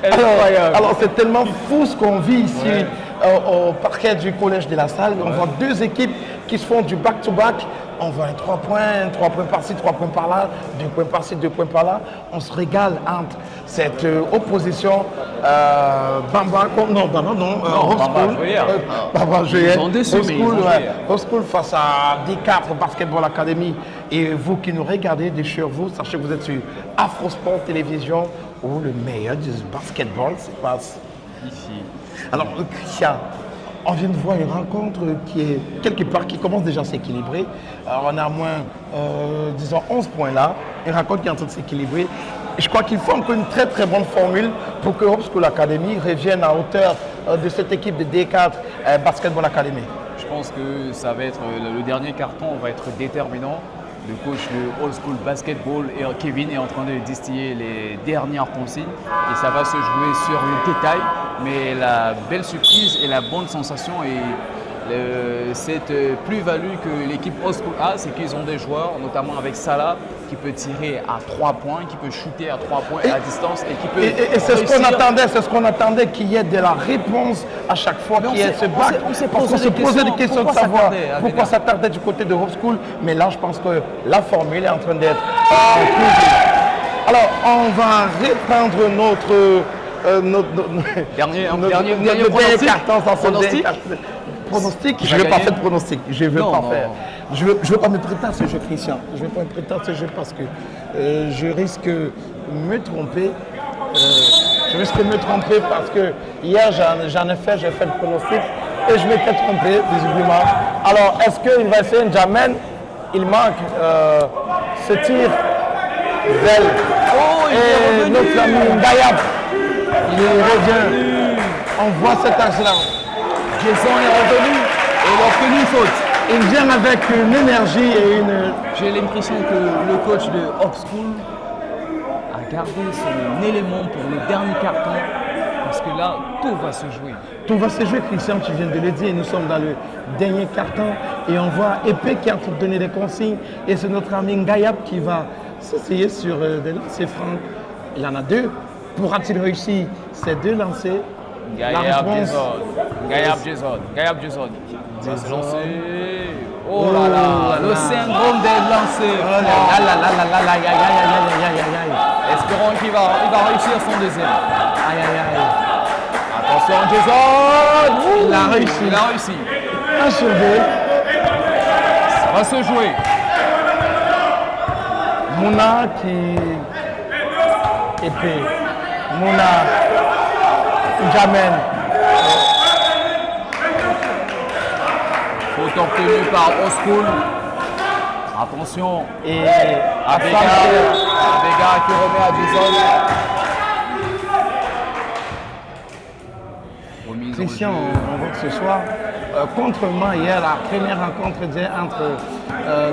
Incroyable. Alors c'est tellement fou ce qu'on vit ici au parquet du Collège de la Salle. On voit deux équipes qui se font du back-to-back. On voit un 3 points par-ci, 3 points par-là, 2 points par-ci, 2 points par-là. On se régale entre cette opposition Bamba Ils ont décimé, ils ont joué. High School face à D4 Basketball Academy. Et vous qui nous regardez de chez vous, sachez que vous êtes sur Afro Sport Télévision où le meilleur du basketball se passe Ici. alors, Christian, on vient de voir une rencontre qui est quelque part, qui commence déjà à s'équilibrer. Alors, on a moins, disons, 11 points là. Une rencontre qui est en train de s'équilibrer. Et je crois qu'il faut encore une très très bonne formule pour que Hope School Academy revienne à hauteur de cette équipe de D4 Basketball Academy. Je pense que ça va être le dernier carton va être déterminant. Le coach de Old School Basketball, Kevin, est en train de distiller les dernières consignes et ça va se jouer sur le détail. Mais la belle surprise et la bonne sensation et cette plus-value que l'équipe Old School a, c'est qu'ils ont des joueurs, notamment avec Salah, qui peut tirer à 3 points, qui peut shooter à 3 points à distance et qui peut. Et c'est ce qu'on attendait, qu'il y ait de la réponse à chaque fois, qu'il y ait ce bac. On s'est Parce qu'on se posé posait des questions de pourquoi savoir s'attarder à pourquoi Vega. s'attarder du côté de Hope School. Mais là, je pense que la formule est en train d'être. Alors, on va reprendre notre Dernier pronostic. Pronostic, Qui je va ne vais pas gagner faire de pronostic. Je ne veux Non, pas non, faire. non. Je veux pas me prêter à ce jeu, Christian. Je ne veux pas me prêter à ce jeu parce que je risque de me tromper. Je risque de me tromper parce que hier, j'ai fait le pronostic et je m'étais trompé, visiblement. Alors, est-ce qu'il va essayer un Jamen? Il manque ce tir d'elle. Oh, il est Et revenu. notre ami Ngayab, il revient. On voit cet axe-là. Jason est revenu et il a obtenu une faute. Il vient avec une énergie et une... J'ai l'impression que le coach de Hope School a gardé son élément pour le dernier carton parce que là, tout va se jouer. Tout va se jouer, Christian, tu viens de le dire. Nous sommes dans le dernier carton et on voit Épée qui est en train de donner des consignes. Et c'est notre ami Ngayab qui va s'essayer sur des lancers francs. Il en a 2. Pourra-t-il réussir ces 2 lancers? Gayab Jason. Va se lancer. Oh là là, le syndrome des lancers. Espérons qu'il va réussir son deuxième. Aïe, aïe, aïe. Attention Jason. Il a réussi. Il a réussi. Achevé. Ça va se jouer. Mouna qui... Épée. Mouna. Jamen. Faute obtenue par Old School. Attention. Et Abega qui remet à Jason. Remise en Christian, jeu. on voit que ce soir, contrairement hier, la première rencontre entre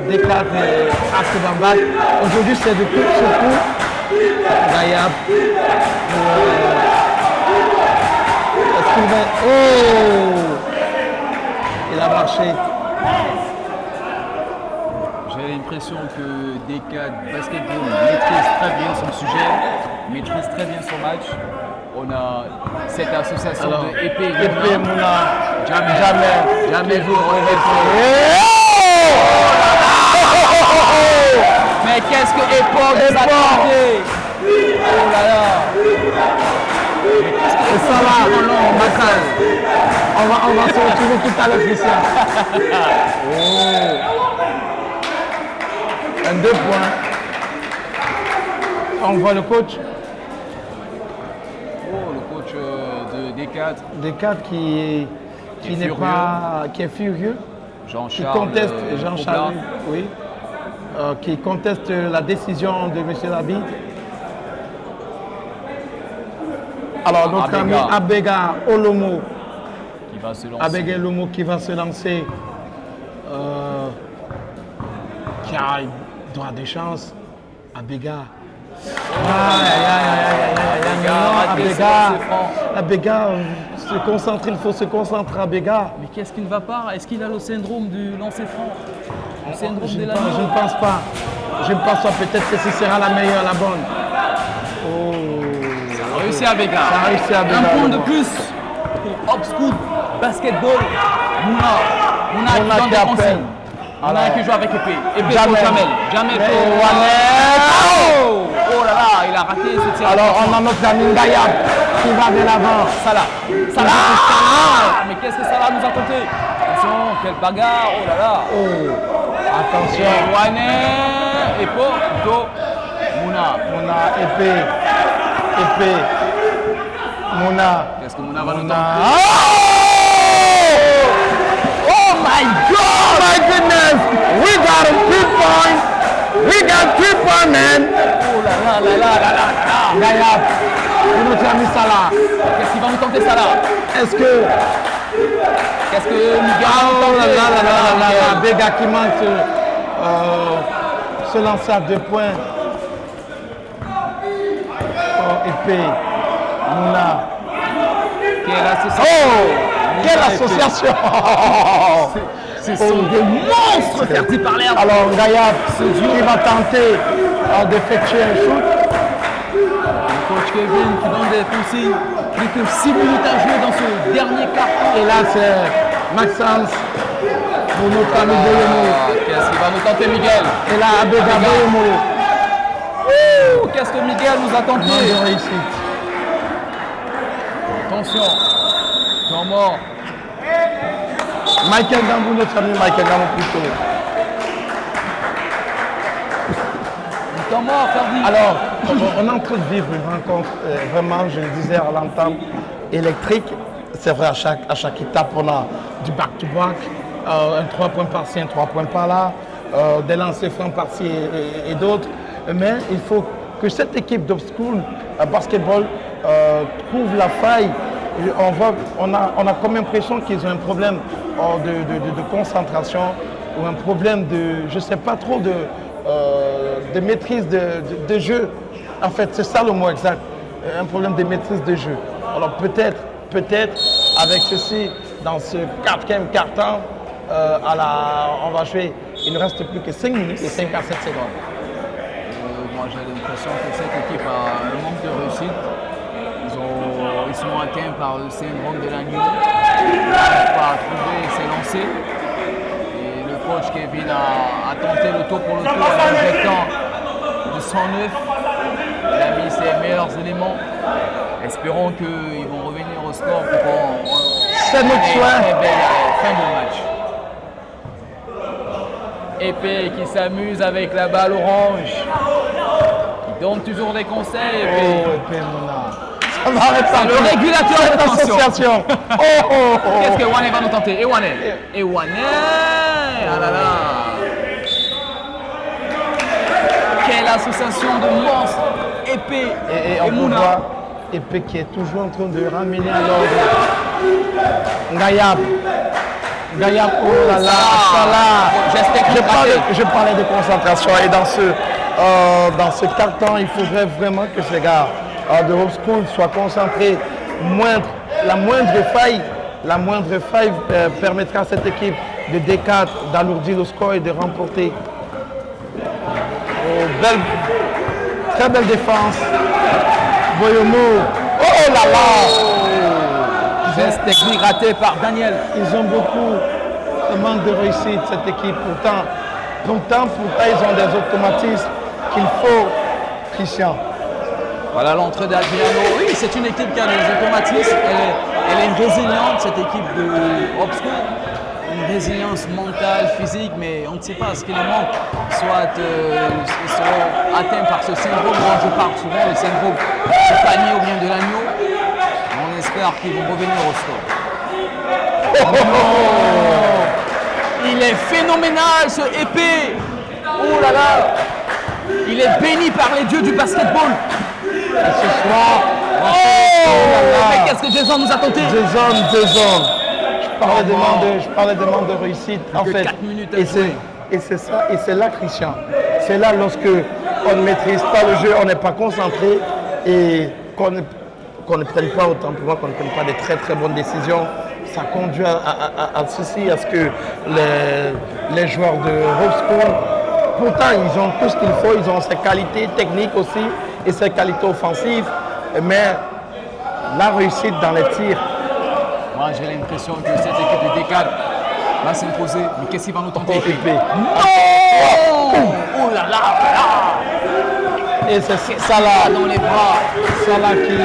Descartes et Askebambak, aujourd'hui c'est de coup sur coup. Gayab. Est-ce qu'il va... Oh! Il a marché. J'ai l'impression que D4 Basketball maîtrise très bien son sujet, maîtrise très bien son match. On a cette association Alors, de épée Épée, Mouna. Jamais vous Mais qu'est-ce que Époque s'attendait? Oh là là. C'est ça là, on va se retrouver tout à l'heure, Christian. Un 2 points. On voit le coach. Oh, le coach de D4, Descartes qui n'est furieux. pas, qui est furieux, qui Jean-Charles conteste Jean-Charles, Poblin. oui, qui conteste la décision de M. Labi. Alors notre ami Abega. Abega Olomo, qui va se lancer. Abega Olomo qui va se lancer, qui a Droit de chance. Abega. Abega, il faut se concentrer, Abega. Mais qu'est-ce qui ne va pas? Est-ce qu'il a le syndrome du lancer franc? Le syndrome Je de ne la pense pas. Je ne pense pas. Peut-être que ce sera la meilleure, la bonne. Oh. Ça a réussi à Abega. Ça a réussi à Abega. Un point de plus pour Hop-School Basketball. Mouna qui donne des consignes. Mouna qui joue avec épée. Épée pour Jamel. Jamel pour Wanet. Oh là là, il a raté ce tir. Alors on a notre ami Ngayab qui va de l'avant. Salah. Mais qu'est-ce que Salah nous a tenté? Attention, quelle bagarre. Oh là là. Attention. Et Wanet. Et plutôt Mouna. Épée. Mouna. Qu'est-ce que Mouna va nous tenter? Oh my God! My goodness! We got a 3 points! We got 3 points, man! Oh là là. Ngayab, notre ami Salah. Qu'est-ce qu'il va nous tenter, Salah? Est-ce que... Qu'est-ce que Miguel va nous Oh tenter? là. Bega qui manque se lancer à 2 points. Oh, épée. Mouna. Quelle association! Ce sont des monstres fertis par l'air. Alors Ngayab qui va tenter d'effectuer un shoot. Le coach Kevin qui donne des consignes. Plus que 6 minutes à jouer dans ce dernier quart. Et là c'est Maxence pour notre ami Boyomo. Qu'est-ce qu'il va nous tenter, Miguel? Et là Abega Boyomo. Qu'est-ce que Miguel nous a tenté? Manque de réussite. Attention. Temps mort. Michael Gambou, notre ami Michael Gambou plutôt. Temps mort, Ferdi. Alors, on est en train de vivre une rencontre, vraiment, je le disais à l'entame, électrique. C'est vrai, à chaque étape, on a du back-to-back, un 3 points par-ci, un 3 points par-là, des lancers francs par-ci et d'autres. Mais il faut que cette équipe d'Hop-School Basketball trouve la faille. On a comme impression qu'ils ont un problème de concentration ou un problème de, je ne sais pas trop, de maîtrise de jeu. En fait, c'est ça le mot exact, un problème de maîtrise de jeu. Alors peut-être, avec ceci, dans ce 4e quart-temps, on va jouer, il ne reste plus que 5 minutes et 57 secondes. Moi j'ai l'impression que cette équipe a un manque de réussite. Ils sont atteints par le syndrome de l'agneau. Ils n'arrivent pas à trouver ses lancers. Et le coach Kevin a tenté le tour pour le tour en injectant du 109. Il a mis ses meilleurs éléments. Espérons qu'ils vont revenir au score pour qu'on c'est notre choix. Très belle fin de match. Épée qui s'amuse avec la balle orange. Qui donne toujours des conseils. Épée, ça va arrêter. C'est le régulateur de l'association. Qu'est-ce que Wanet va nous tenter? Et Wanet. Ah là là. Quelle association de monstres. Épée et Mouna. Épée qui est toujours en train de ramener à l'ordre. Ngayab, oh là là, je parlais de concentration et dans ce carton, il faudrait vraiment que ces gars de Hop-School soient concentrés. La moindre faille permettra à cette équipe de D4 d'alourdir le score et de remporter. Très belle défense. Boyomo. Oh là là! Geste technique raté par Daniel. Ils ont beaucoup de manque de réussite, cette équipe. Pourtant, ils ont des automatismes qu'il faut, Christian. Voilà l'entrée d'Adriano. Oui, c'est une équipe qui a des automatismes. Elle est résiliente, cette équipe de Hop-School. Une résilience mentale, physique, mais on ne sait pas ce qui les manque. Soit ils sont atteints par ce syndrome dont je parle souvent, le syndrome du panier ou bien de l'agneau. On espère qu'ils vont revenir au score. Il est phénoménal ce épée. Oh là là. Il est béni par les dieux du basketball. Et ce soir, mais qu'est-ce que Jason nous a tenté? Jason. Je parlais de manque de réussite. En fait, 4 minutes et c'est ça, et c'est là, Christian. C'est là lorsque on ne maîtrise pas le jeu, on n'est pas concentré et qu'on ne prenne pas, autant pour moi, qu'on ne prenne pas des très très bonnes décisions. Ça conduit à ceci, à ce que les joueurs de Hope School, pourtant ils ont tout ce qu'il faut, ils ont ces qualités techniques aussi et ces qualités offensives, mais la réussite dans les tirs. Moi j'ai l'impression que cette équipe de D4 va s'imposer. Mais qu'est-ce qu'il va nous tenter? Oh là là là! Et c'est Salah dans les bras. Salah qui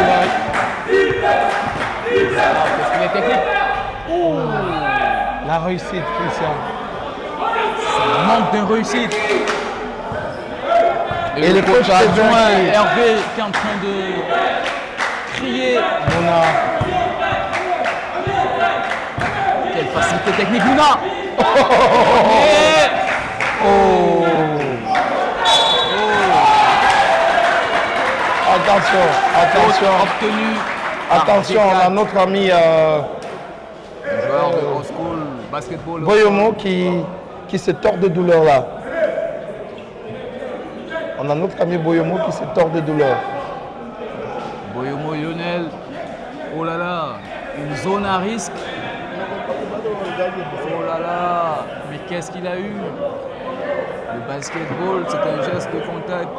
Qu'est-ce qu'il est technique? la réussite, Christian. Manque de réussite. Et le coach adjoint Hervé qui est en train de crier. Mouna. Quelle facilité technique, Mouna. Attention. Obtenu. Attention, on a notre ami Joueur de Hope School basketball. Boyomo qui se tord de douleur là. On a notre ami Boyomo qui se tord de douleur. Boyomo Lionel. Oh là là. Une zone à risque. Oh là là. Mais qu'est-ce qu'il a eu? Le basketball, c'est un geste de contact.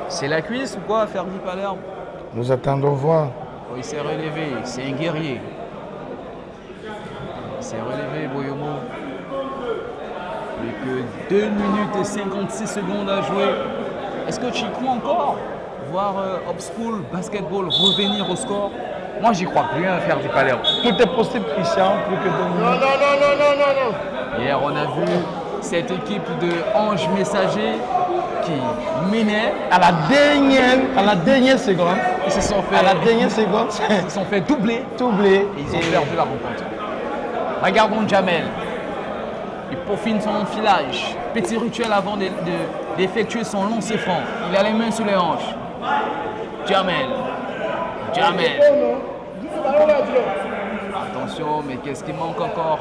C'est la cuisse ou quoi, Ferdi Palerme? Nous attendons voir. Oh, il s'est relevé, c'est un guerrier. Il s'est relevé, Boyomo. Plus que 2 minutes et 56 secondes à jouer. Est-ce que tu y crois encore? Voir Hope School Basketball revenir au score? Moi, j'y crois plus, faire du Palerme. Tout est possible, Christian, plus que 2 minutes. Non. Hier, on a vu cette équipe de Ange Messager qui menait À la dernière seconde. Ils se sont fait, À la dernière seconde, ils se sont fait doubler doublé. et ils ont perdu la rencontre. Regardons Jamel. Il peaufine son filage. Petit rituel avant d'effectuer son lancer franc. Il a les mains sur les hanches. Jamel. Attention, mais qu'est-ce qui manque encore?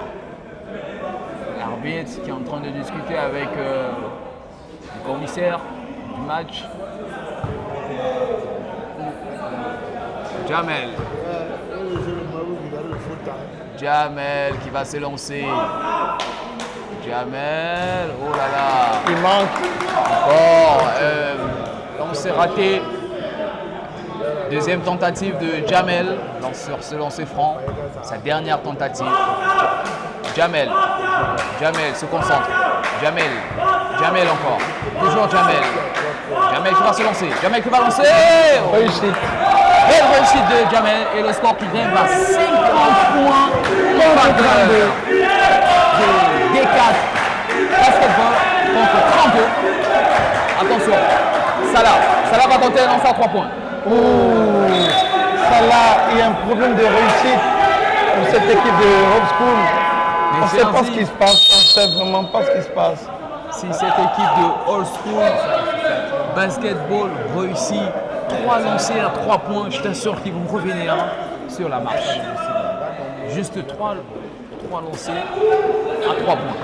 L'arbitre qui est en train de discuter avec le commissaire du match. Jamel qui va se lancer. Jamel, oh là là. Il manque. Encore, lancer raté. Deuxième tentative de Jamel sur ce lancer franc. Sa dernière tentative. Jamel se concentre. Jamel encore. Toujours Jamel. Jamel qui va se lancer. Jamel qui va lancer. Oh. Réussite. Belle réussite de Jamel et le score qui grimpe à 50 points contre de D4 basketball contre 32. Attention, Salah va tenter un lancer à 3 points. Salah, il y a un problème de réussite pour cette équipe de Hope School. On ne sait pas ce qui se passe, on ne sait vraiment pas ce qui se passe. Si cette équipe de Hope School basketball réussit 3 lancers à 3 points, je t'assure qu'ils vont revenir sur la marche. Juste 3 lancers à 3 points.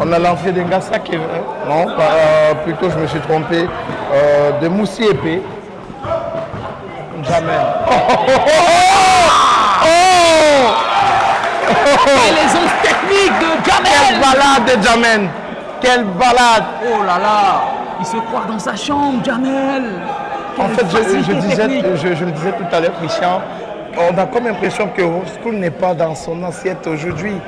On a l'entrée d'Engassa qui est... Non, plutôt je me suis trompé. De Moussi épée. Jamais. Et les ondes techniques de Jamel. Quelle balade de Jamel. Quelle balade. Oh là là, il se croit dans sa chambre, Jamel. En fait, je le disais tout à l'heure, Christian, on a comme l'impression que Hope School n'est pas dans son assiette aujourd'hui.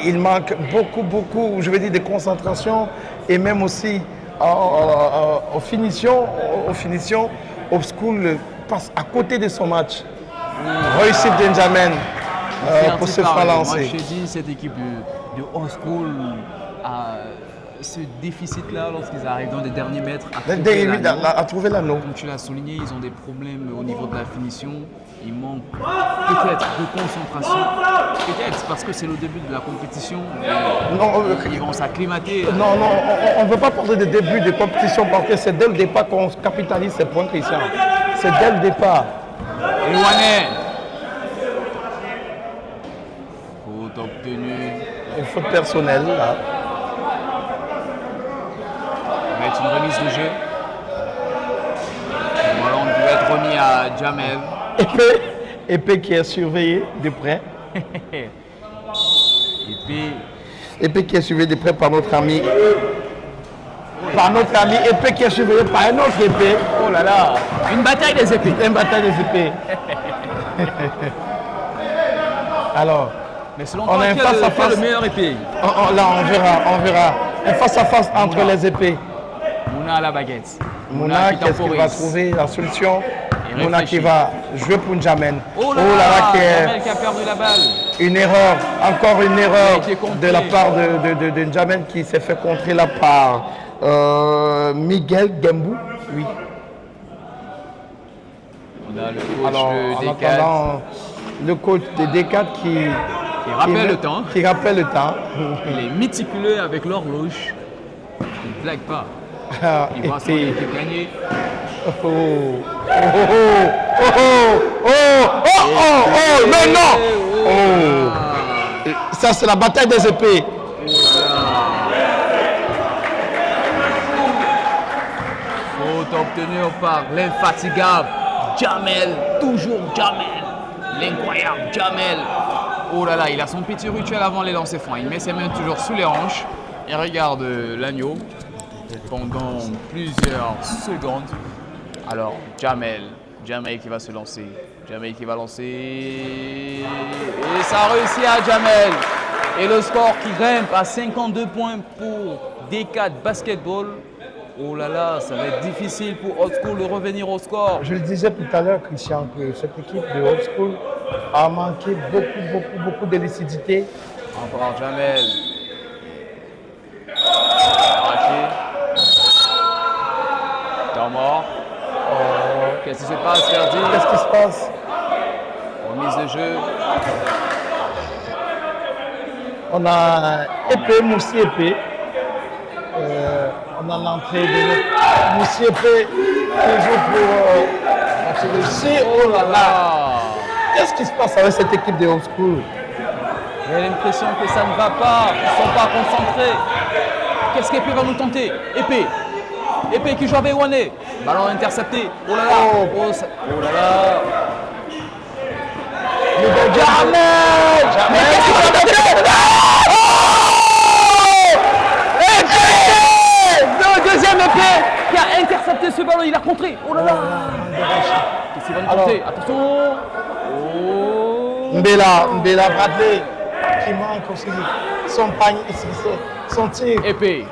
Il manque beaucoup, je veux dire, de concentration et même aussi aux finitions, Hope School passe à côté de son match. Réussite d'Enjamin pour se faire lancer. Moi, je te dis, cette équipe de Hope School a ce déficit-là lorsqu'ils arrivent dans les derniers mètres à trouver l'anneau. Comme tu l'as souligné, ils ont des problèmes au niveau de la finition. Il manque peut-être de concentration. Peut-être parce que c'est le début de la compétition. Ils vont s'acclimater. Non, on ne veut pas parler de début de compétition parce que c'est dès le départ qu'on capitalise ces points, Christian. C'est dès le départ. Elouané. Faute obtenue. Une faute personnelle, là. une remise de jeu. Le ballon doit être remis à Jamel. Épée qui est surveillé de près. Épée qui est surveillé de près par notre ami. Épée qui est surveillé par un autre épée. Oh là là, une bataille des épées. Une bataille des épées. Alors, mais selon on toi, a un face à face. le meilleur épée? Là, on verra. Un face à face entre les épées. Mouna à la baguette. Mouna, qu'est-ce qu'il va trouver la solution? Mouna qui va jouer pour Jamel. Oh là Jamel qui a perdu la balle. Une erreur, encore une erreur de la part de Jamel qui s'est fait contrer là par Miguel Gembou. Oui. On a le coach Alors, de en D4. attendant, le coach de D4 qui rappelle le temps. Qui rappelle le temps. Il est méticuleux avec l'horloge. Il ne blague pas. Il voit son équipe gagner. Ça, c'est la bataille des épées. Faute obtenue par l'infatigable Jamel. Toujours Jamel. L'incroyable Jamel. Oh là là, il a son petit rituel avant les lancers francs. Il met ses mains toujours sous les hanches. Il regarde l'agneau pendant plusieurs secondes. Alors, Jamel qui va se lancer. Jamel qui va lancer. Et ça réussit à Jamel. Et le score qui grimpe à 52 points pour D4 Basketball. Oh là là, ça va être difficile pour Old School de revenir au score. Je le disais tout à l'heure, Christian, que cette équipe de Old School a manqué beaucoup de lucidité. Encore Jamel. Arraché. Temps mort. Qu'est-ce qui se passe, Ferdi? Qu'est-ce qui se passe? Remise de jeu. On a épée, Moussi épée. On a l'entrée de Moussi épée qui joue pour Russie. Oh là là! Qu'est-ce qui se passe avec cette équipe de Old School? J'ai l'impression que ça ne va pas. Ils ne sont pas concentrés. Qu'est-ce qu'Épée va nous tenter? Épée qui joue avec Wane. Ballon intercepté. Oh là là! Oh là là! Jamel! Mais qu'est-ce qu'il va tenter? Le deuxième épée qui a intercepté ce ballon, il a contré. Oh là là! Qu'est-ce qu'il va nous tenter? Attention! Oh! Mbela Bradley qui manque aussi son panier, son tir. Épée.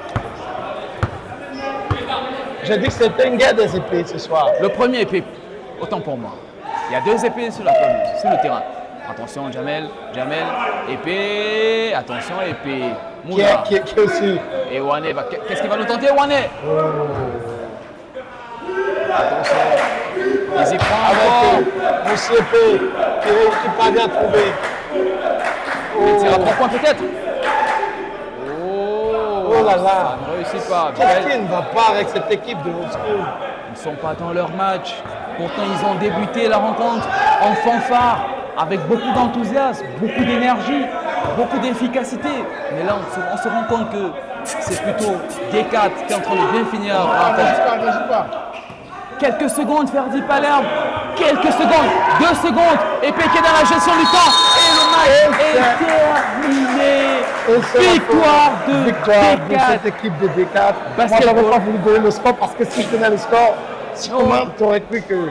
J'ai dit que c'était une guerre des épées ce soir. Le premier épée, autant pour moi. Il y a deux épées sur la pelouse, sur le terrain. Attention, Jamel, épée. Attention, épée. Moula. Qui est aussi. Et Wane, qu'est-ce qu'il va nous tenter, Wane? Attention. Il y prend encore. Moussi épée qui parvient à trouver. Il tire à 3 points peut-être. Oh là là. Ça ne réussit pas. Qu'est-ce qui ne va pas avec cette équipe de Old School? Ils ne sont pas dans leur match. Pourtant, ils ont débuté la rencontre en fanfare, avec beaucoup d'enthousiasme, beaucoup d'énergie, beaucoup d'efficacité. Mais là, on se rend compte que c'est plutôt D4 qui est en train de bien finir la rencontre. Quelques secondes, Ferdi Palerme. Quelques secondes. 2 secondes. Épée qui est dans la gestion du temps. Et le match est terminé. Victoire de pour D4. cette équipe de D4. Moi, Basketball. je n'avais pas voulu donner le score parce que si je donnais le score, tu aurais cru que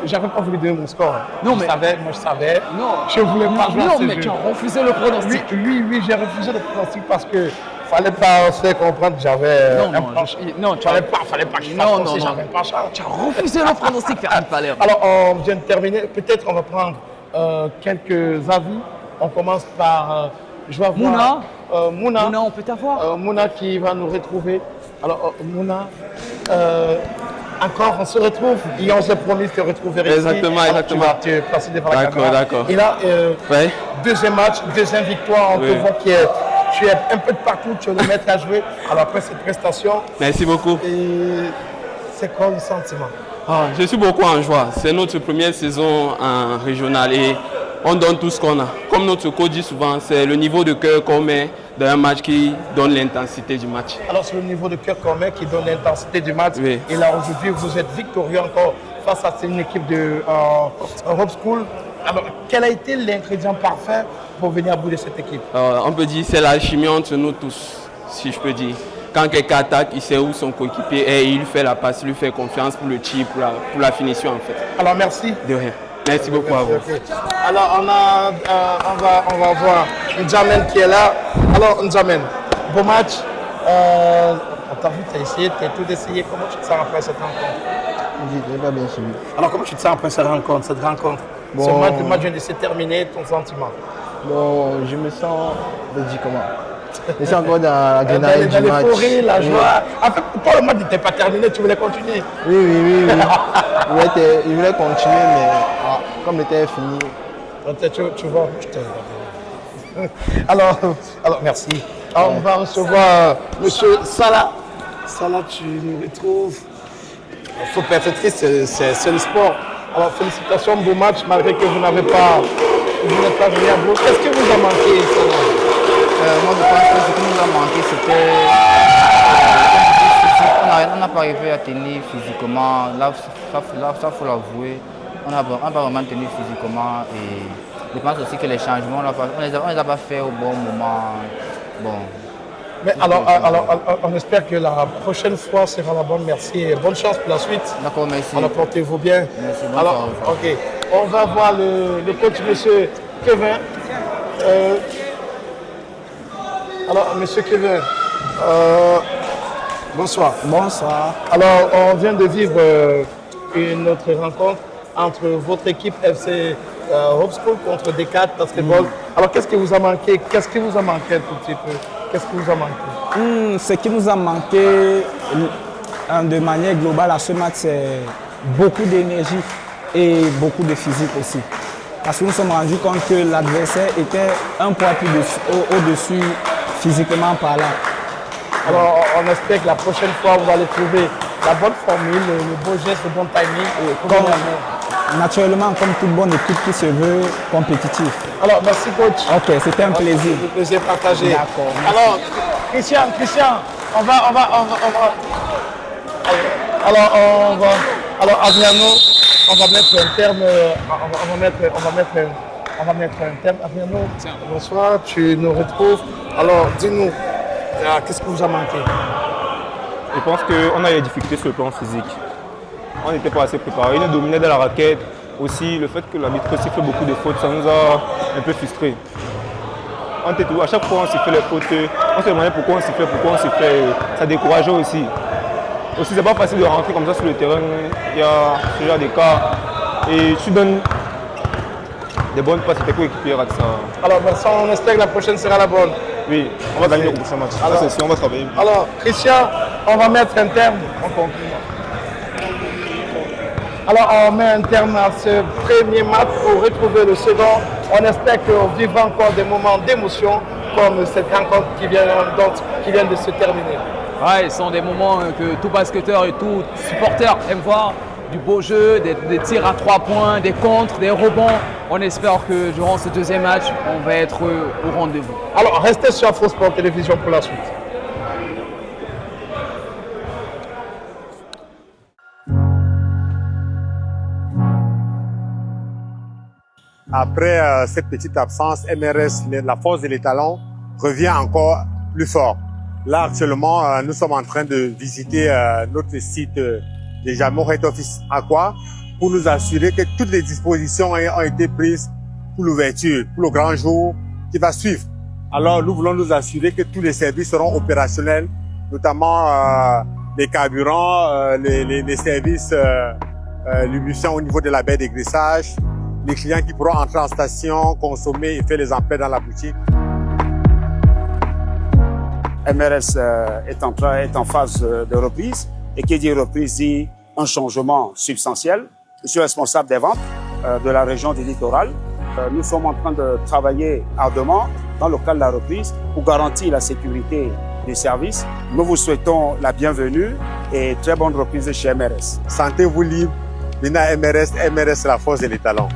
j'avais pas voulu donner mon score. Non, mais je savais. Non. Je voulais pas jouer à Non, ce mais jeu. tu as refusé le pronostic. Oui, j'ai refusé le pronostic parce que fallait pas se faire comprendre que j'avais fallait pas que je fasse comme si j'avais pas chance. Tu as refusé le pronostic, Ferdi Palerme. Alors, on vient de terminer. Peut-être on va prendre quelques avis. On commence par je vais voir Mouna. Mouna, on peut t'avoir. Mouna qui va nous retrouver. Alors, Mouna, encore, on se retrouve. Et on s'est promis de te retrouver ici. Exactement. Tu vas te placer devant la caméra. D'accord. Et là, Ouais. deuxième match, deuxième victoire. On te Oui. voit que tu es un peu de partout. Tu es le maître à jouer. Alors, après cette prestation, Merci beaucoup. et c'est quoi le sentiment? Je suis beaucoup en joie. C'est notre première saison en régional et on donne tout ce qu'on a. Comme notre coach dit souvent, c'est le niveau de cœur qu'on met dans un match qui donne l'intensité du match. Alors c'est le niveau de Cœur Cormet qui donne l'intensité du match. Oui. Et là aujourd'hui vous êtes victorieux encore face à une équipe de Hope School. Alors quel a été l'ingrédient parfait pour venir à bout de cette équipe? On peut dire que c'est la chimie entre nous tous, si je peux dire. Quand quelqu'un attaque, il sait où son coéquipier est, il lui fait la passe, il lui fait confiance pour le tir, pour la finition en fait. Alors merci. De rien. Merci beaucoup à vous. Okay. Alors on va voir N'Djamène qui est là. Alors N'Djamène, beau match. On t'a vu, tu as essayé, tu as tout essayé. Comment tu te sens après cette rencontre? J'ai pas bien suivi. Alors comment tu te sens après cette rencontre? Bon, Ce match vient de se terminer, ton sentiment? Bon, je me sens, je dis comment? Je suis encore dans la grenade du match. L'euphorie, la joie. En fait, pour le match n'était pas terminé, tu voulais continuer. Oui. Je voulais continuer, mais comme l'été est fini. Tu vois, je te... alors, merci. Alors, on va recevoir monsieur Salah. Salah, tu nous retrouves. Il faut pas être triste, c'est le sport. Alors, félicitations, beau match, malgré que vous n'êtes pas venu à bout. Qu'est-ce qui vous a manqué, Salah? Moi, je pense que ce qui nous a manqué, c'était on n'a pas arrivé à tenir physiquement. Là, ça faut l'avouer. On n'a pas vraiment tenu physiquement. Et je pense aussi que les changements, on ne les a pas fait au bon moment. Bon. Mais alors, on espère que la prochaine fois sera la bonne. Merci et bonne chance pour la suite. D'accord, merci. Alors, portez-vous bien. Merci. Alors, ok. On va voir le coach, monsieur Kevin. Alors, monsieur Kevin, bonsoir. Bonsoir. Alors, on vient de vivre une autre rencontre entre votre équipe FC Hope School contre D4 Basketball. Alors, qu'est-ce qui vous a manqué? Qu'est-ce qui vous a manqué un tout petit peu? Qu'est-ce qui vous a manqué? Ce qui nous a manqué de manière globale à ce match, c'est beaucoup d'énergie et beaucoup de physique aussi. Parce que nous nous sommes rendus compte que l'adversaire était un poids plus au-dessus physiquement parlant. Alors, on espère que la prochaine fois, vous allez trouver la bonne formule, le beau geste, le bon timing. Naturellement, comme toute bonne équipe qui se veut compétitive. Alors, merci coach. Ok, c'était un plaisir. Le plaisir partagé. D'accord. Alors, Christian, on va. Alors, Adriano, on va mettre un terme. On va mettre un terme. Adriano, bonsoir, tu nous retrouves. Alors, dis-nous, qu'est-ce qui vous a manqué? Je pense qu'on a eu des difficultés sur le plan physique. On n'était pas assez préparés. Il nous dominait dans la raquette. Aussi, le fait que l'arbitre siffle beaucoup de fautes, ça nous a un peu frustrés. À chaque fois, on sifflait les fautes. On se demandait pourquoi on sifflait, ça décourageait aussi. Aussi, c'est pas facile de rentrer comme ça sur le terrain. Il y a ce genre de cas. Et tu donnes des bonnes passes, tes coéquipiers ratent ça. Alors, merci, on espère que la prochaine sera la bonne. Oui, on va gagner le prochain match. Alors, ça, c'est sûr, on va travailler. Alors, Christian, on va mettre un terme. On conclut. Alors, on met un terme à ce premier match pour retrouver le second. On espère qu'on vivra encore des moments d'émotion comme cette rencontre qui vient de se terminer. Ouais, ce sont des moments que tout basketteur et tout supporter aime voir. Du beau jeu, des tirs à 3 points, des contres, des rebonds. On espère que durant ce deuxième match, on va être au rendez-vous. Alors, restez sur Afro Sport Télévision pour la suite. Après cette petite absence, MRS, la force de l'étalon, revient encore plus fort. Là, actuellement, nous sommes en train de visiter notre site de Jamour Head Office Aqua pour nous assurer que toutes les dispositions ont été prises pour l'ouverture, pour le grand jour qui va suivre. Alors, nous voulons nous assurer que tous les services seront opérationnels, notamment les carburants, les services lubrifiants au niveau de la baie d'égraissage, les clients qui pourront entrer en station, consommer et faire les emplettes dans la boutique. MRS est en phase de reprise. Et qui dit reprise dit un changement substantiel. Je suis responsable des ventes de la région du littoral. Nous sommes en train de travailler ardemment dans le cadre de la reprise pour garantir la sécurité des services. Nous vous souhaitons la bienvenue et très bonne reprise chez MRS. Sentez-vous libre, venez à MRS, MRS la force de l'étalon.